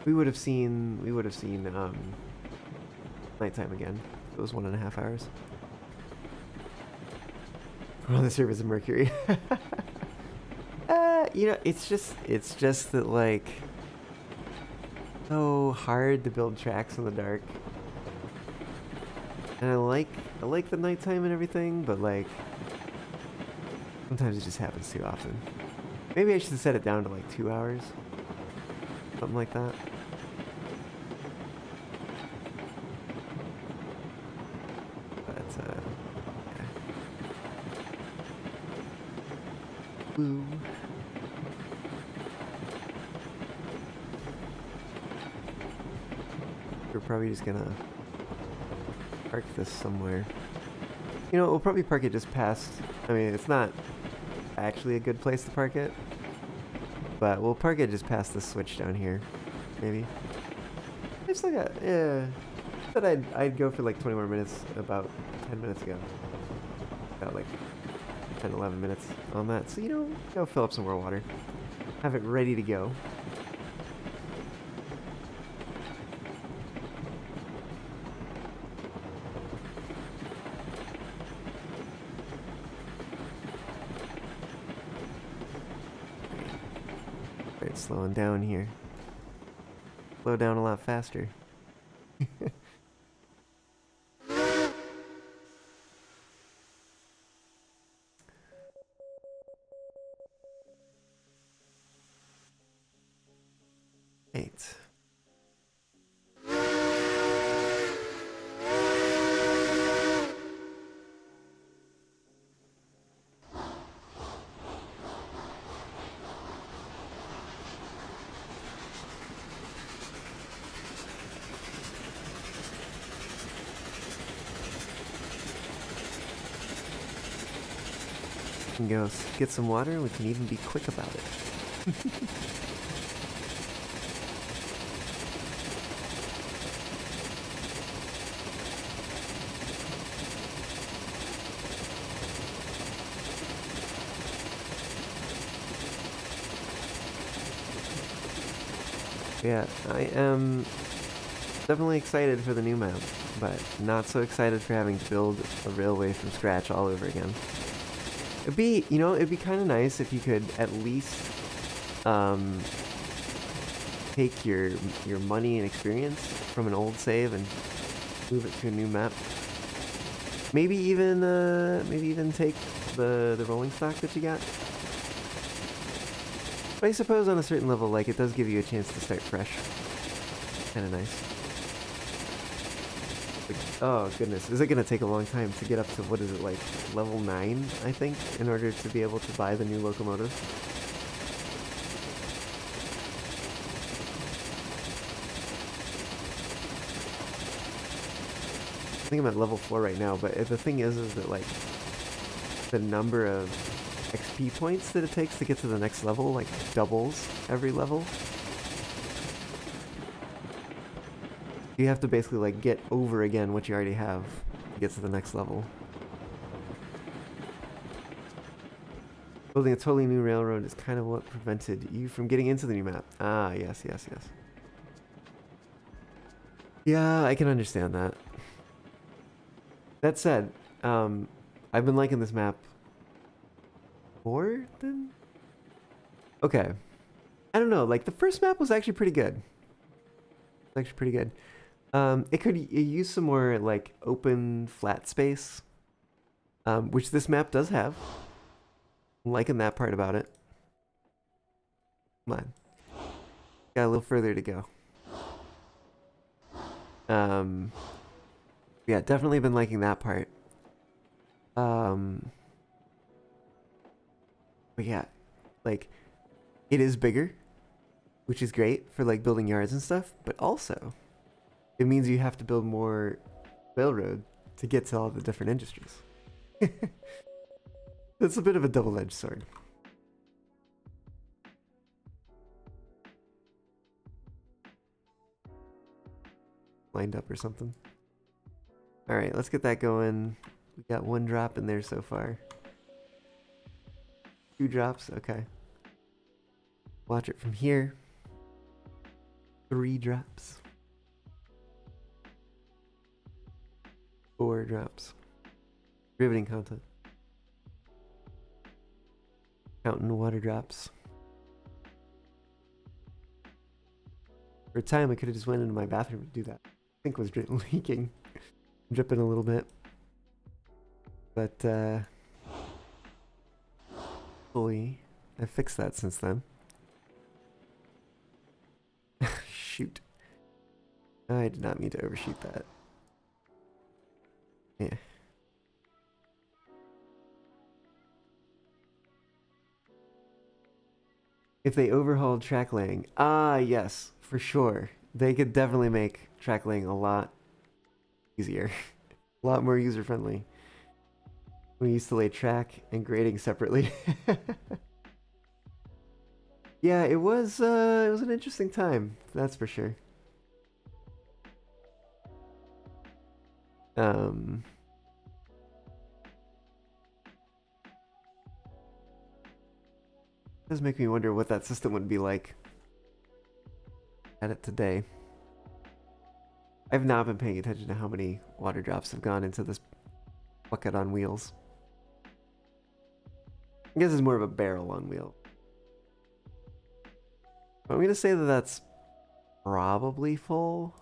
We would have seen nighttime again. It was 1.5 hours. We're on the surface of Mercury. You know, it's just that like so hard to build tracks in the dark. And I like the nighttime and everything, but like sometimes it just happens too often. Maybe I should set it down to like 2 hours. Something like that. But yeah. Woo. We're probably just gonna park this somewhere. You know, we'll probably park it just past. I mean, it's not actually a good place to park it, but we'll park it just past the switch down here, maybe. I still got, yeah. Said I'd go for like 20 more minutes about 10 minutes ago. Got like 10, 11 minutes on that. So, you know, go fill up some more water. Have it ready to go. Right, slowing down here. Slow down a lot faster. Eight. We can go get some water. We can even be quick about it. Yeah, I am definitely excited for the new map, but not so excited for having to build a railway from scratch all over again. It'd be, you know, it'd be kind of nice if you could at least take your money and experience from an old save and move it to a new map. Maybe even take the rolling stock that you got. But I suppose on a certain level, like, it does give you a chance to start fresh. Kind of nice. Like, oh, goodness. Is it going to take a long time to get up to, what is it, like, level 9, I think, in order to be able to buy the new locomotive? I think I'm at level 4 right now, but the thing is that, like, the number of XP points that it takes to get to the next level, like, doubles every level. You have to basically, like, get over again what you already have to get to the next level. Building a totally new railroad is kind of what prevented you from getting into the new map. Ah, yes, yes, yes. Yeah, I can understand that. That said, I've been liking this map more than... Okay. I don't know, like, the first map was actually pretty good. It's actually pretty good. It could use some more, like, open, flat space, which this map does have. I'm liking that part about it. Come on. Got a little further to go. Yeah, definitely been liking that part. But yeah, like, it is bigger, which is great for, like, building yards and stuff, but also, it means you have to build more railroad to get to all the different industries. It's a bit of a double-edged sword. Lined up or something. Alright, let's get that going. We got 1 drop in there so far. 2 drops, okay. Watch it from here. 3 drops. 4 drops. Riveting content. Counting water drops. For a time, I could have just went into my bathroom to do that. Sink was leaking. Dripping a little bit. But, hopefully, I fixed that since then. Shoot. I did not mean to overshoot that. Yeah. If they overhauled track laying. Ah, yes, for sure. They could definitely make track laying a lot easier. A lot more user-friendly. We used to lay track and grading separately. Yeah, it was an interesting time, that's for sure. Does make me wonder what that system would be like at it today. I've not been paying attention to how many water drops have gone into this bucket on wheels. I guess it's more of a barrel on wheel. I'm gonna say that that's probably full.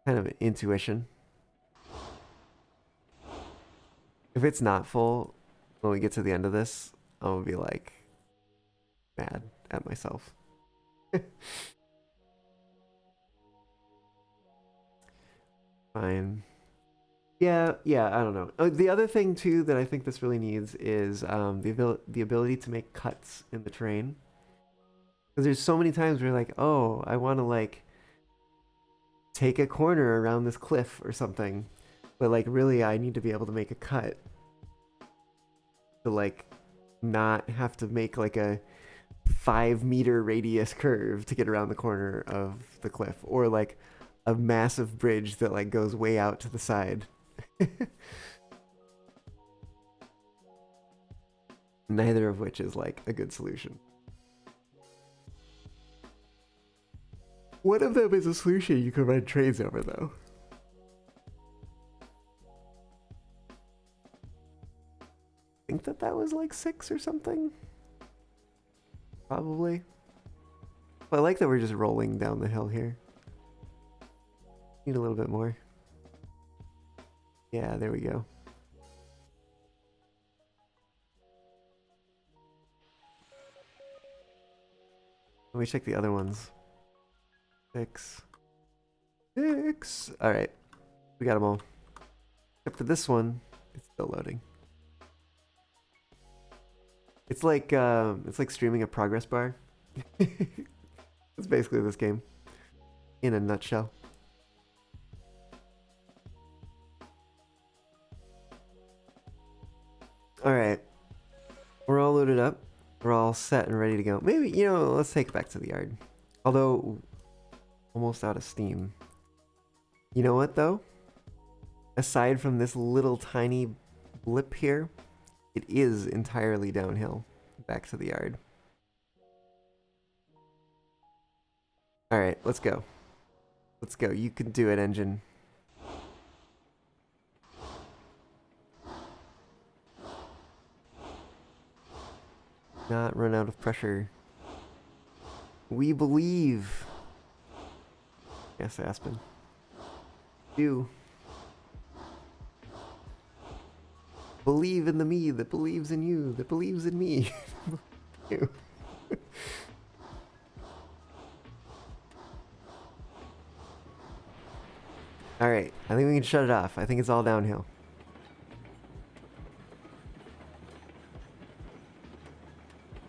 Kind of an intuition. If it's not full, when we get to the end of this, I'm gonna be like mad at myself. Fine. Yeah, I don't know. The other thing too that I think this really needs is the ability to make cuts in the terrain. Because there's so many times where you're like, oh, I want to like take a corner around this cliff or something, but like really I need to be able to make a cut to like not have to make like a 5-meter radius curve to get around the corner of the cliff, or like a massive bridge that like goes way out to the side. Neither of which is like a good solution. One of them is a solution you can run trains over though. I think that was like 6 or something. Probably. But I like that we're just rolling down the hill here. Need a little bit more. Yeah, there we go. Let me check the other ones. 6. Alright. We got them all. Except for this one, it's still loading. It's like streaming a progress bar. It's basically this game. In a nutshell. Alright. We're all loaded up. We're all set and ready to go. Maybe, you know, let's take it back to the yard. Although, almost out of steam. You know what, though? Aside from this little tiny blip here, it is entirely downhill back to the yard. Alright, let's go. Let's go. You can do it, engine. Not run out of pressure. We believe. Yes, Aspen. You. Believe in the me that believes in you, that believes in me. You. Alright, I think we can shut it off. I think it's all downhill.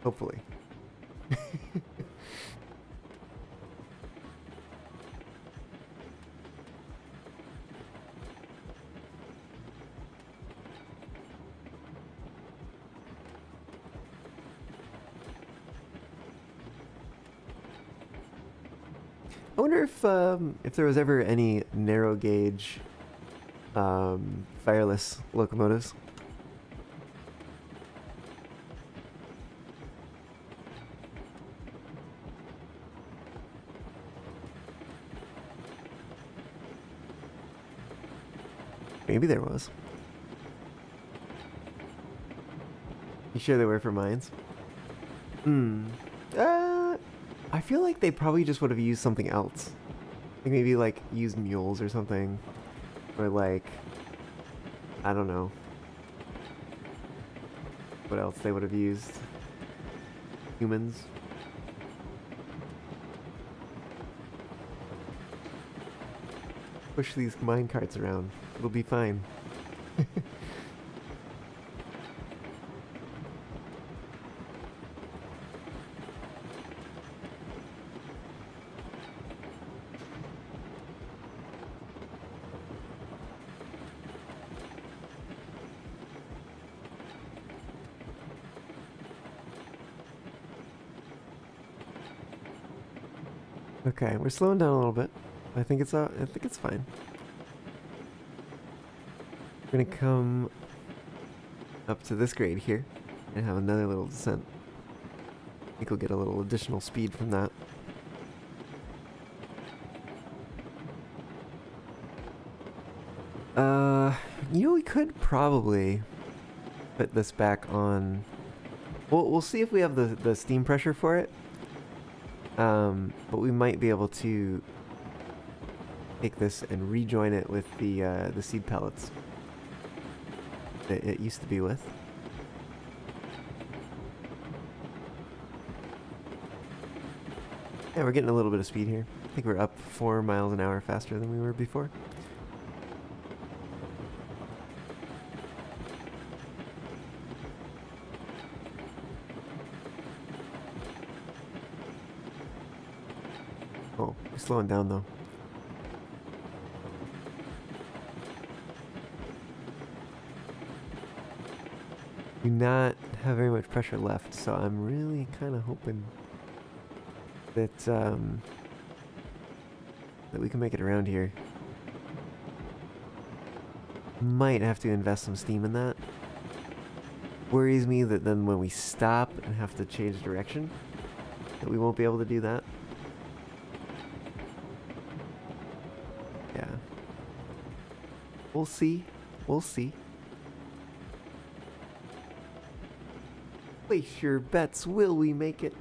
Hopefully. I wonder if there was ever any narrow gauge fireless locomotives. Maybe there was. You sure they were for mines? Hmm. I feel like they probably just would have used something else. Like maybe like use mules or something. Or like, I don't know. What else they would have used? Humans. Push these mine carts around. It'll be fine. Okay, we're slowing down a little bit. I think it's fine. We're gonna come up to this grade here and have another little descent. I think we'll get a little additional speed from that. We could probably put this back on. We'll see if we have the steam pressure for it. But we might be able to take this and rejoin it with the seed pellets that it used to be with. Yeah, we're getting a little bit of speed here. I think we're up 4 miles an hour faster than we were before. Oh, we're slowing down though. Do not have very much pressure left, so I'm really kind of hoping that that we can make it around here. Might have to invest some steam in that. Worries me that then when we stop and have to change direction, that we won't be able to do that. Yeah. We'll see. We'll see. Place your bets. Will we make it?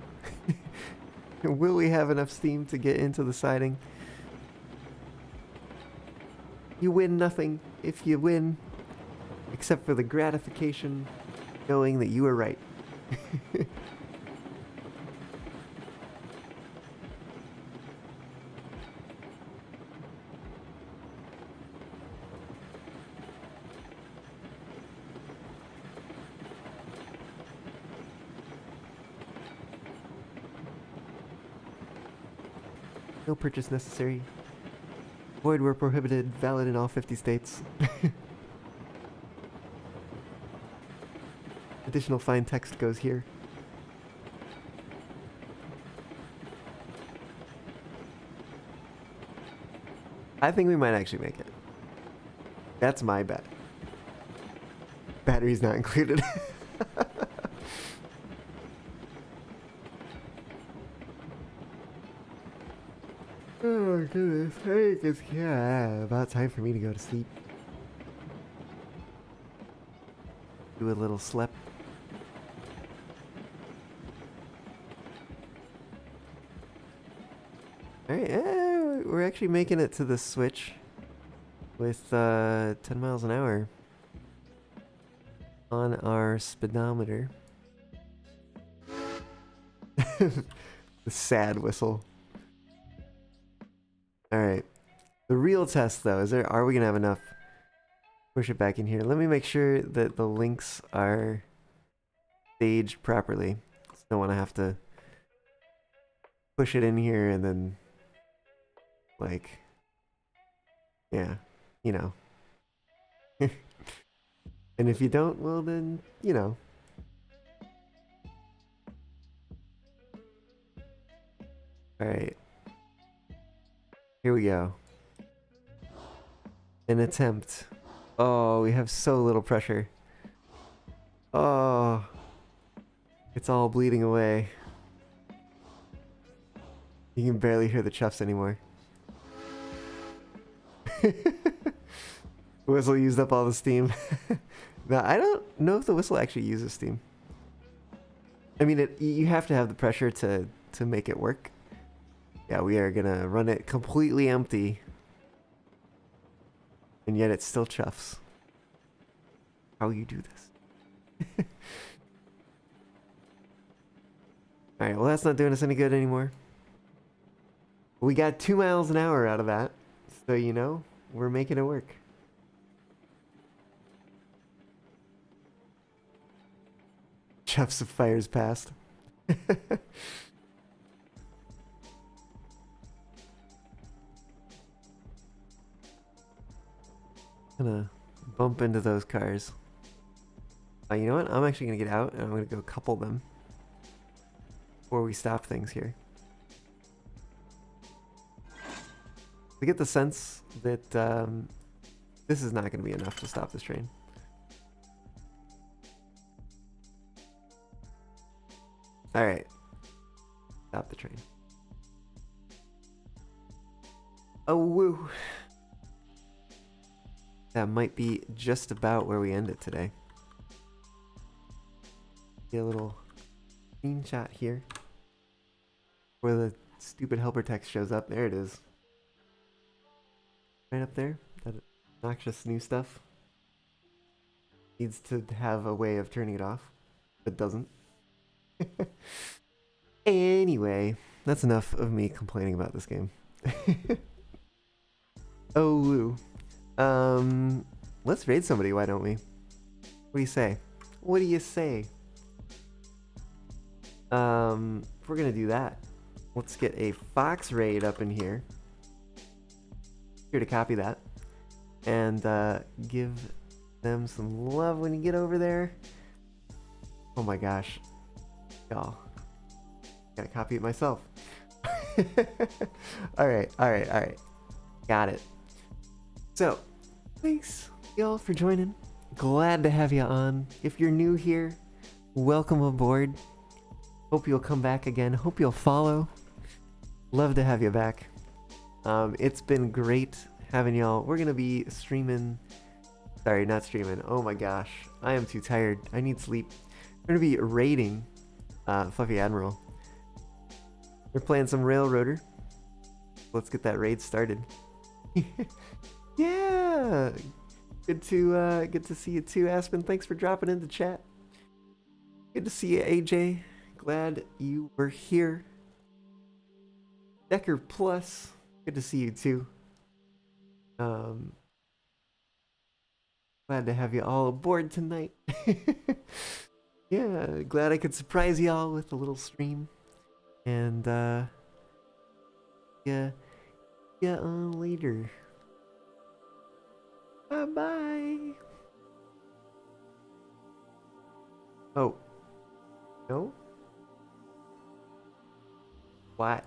Will we have enough steam to get into the siding? You win nothing if you win, except for the gratification knowing that you were right. No purchase necessary. Void were prohibited, valid in all 50 states. Additional fine text goes here. I think we might actually make it. That's my bet. Battery's not included. Oh goodness. Hey, it's about time for me to go to sleep. Do a little slip. Alright, we're actually making it to the switch with 10 miles an hour on our speedometer. The sad whistle. Alright. The real test though, are we gonna have enough? Push it back in here. Let me make sure that the links are staged properly. So I don't want to have to push it in here and then like, yeah, you know. And if you don't, well then, you know. Alright. Here we go. An attempt. Oh, we have so little pressure. Oh, it's all bleeding away. You can barely hear the chuffs anymore. Whistle used up all the steam. Now, I don't know if the whistle actually uses steam. I mean, you have to have the pressure to make it work. Yeah, we are gonna run it completely empty. And yet it still chuffs. How you do this? Alright, well that's not doing us any good anymore. We got 2 miles an hour out of that. So, you know, we're making it work. Chuffs of fires past. Gonna bump into those cars. You know what? I'm actually gonna get out and I'm gonna go couple them before we stop things here. I get the sense that this is not gonna be enough to stop this train. All right, stop the train. Oh woo! That might be just about where we end it today. Get a little screenshot here where the stupid helper text shows up. There it is. Right up there. That obnoxious new stuff. Needs to have a way of turning it off, but doesn't. Anyway, that's enough of me complaining about this game. Oh woo. Let's raid somebody, why don't we? What do you say? What do you say? If we're gonna do that, let's get a Fox raid up in here. Here to copy that. And give them some love when you get over there. Oh my gosh. Y'all. Gotta copy it myself. Alright. Got it. So, thanks y'all for joining. Glad to have you on. If you're new here, welcome aboard. Hope you'll come back again. Hope you'll follow. Love to have you back. It's been great having y'all. We're gonna be streaming. Sorry, not streaming. Oh my gosh. I am too tired. I need sleep. We're gonna be raiding Fluffy Admiral. We're playing some Railroader. Let's get that raid started. Yeah, good to see you too, Aspen. Thanks for dropping into chat. Good to see you, AJ. Glad you were here. Decker Plus, good to see you too. Glad to have you all aboard tonight. Yeah, glad I could surprise y'all with a little stream. And yeah, on later. Bye-bye. Oh. No? What?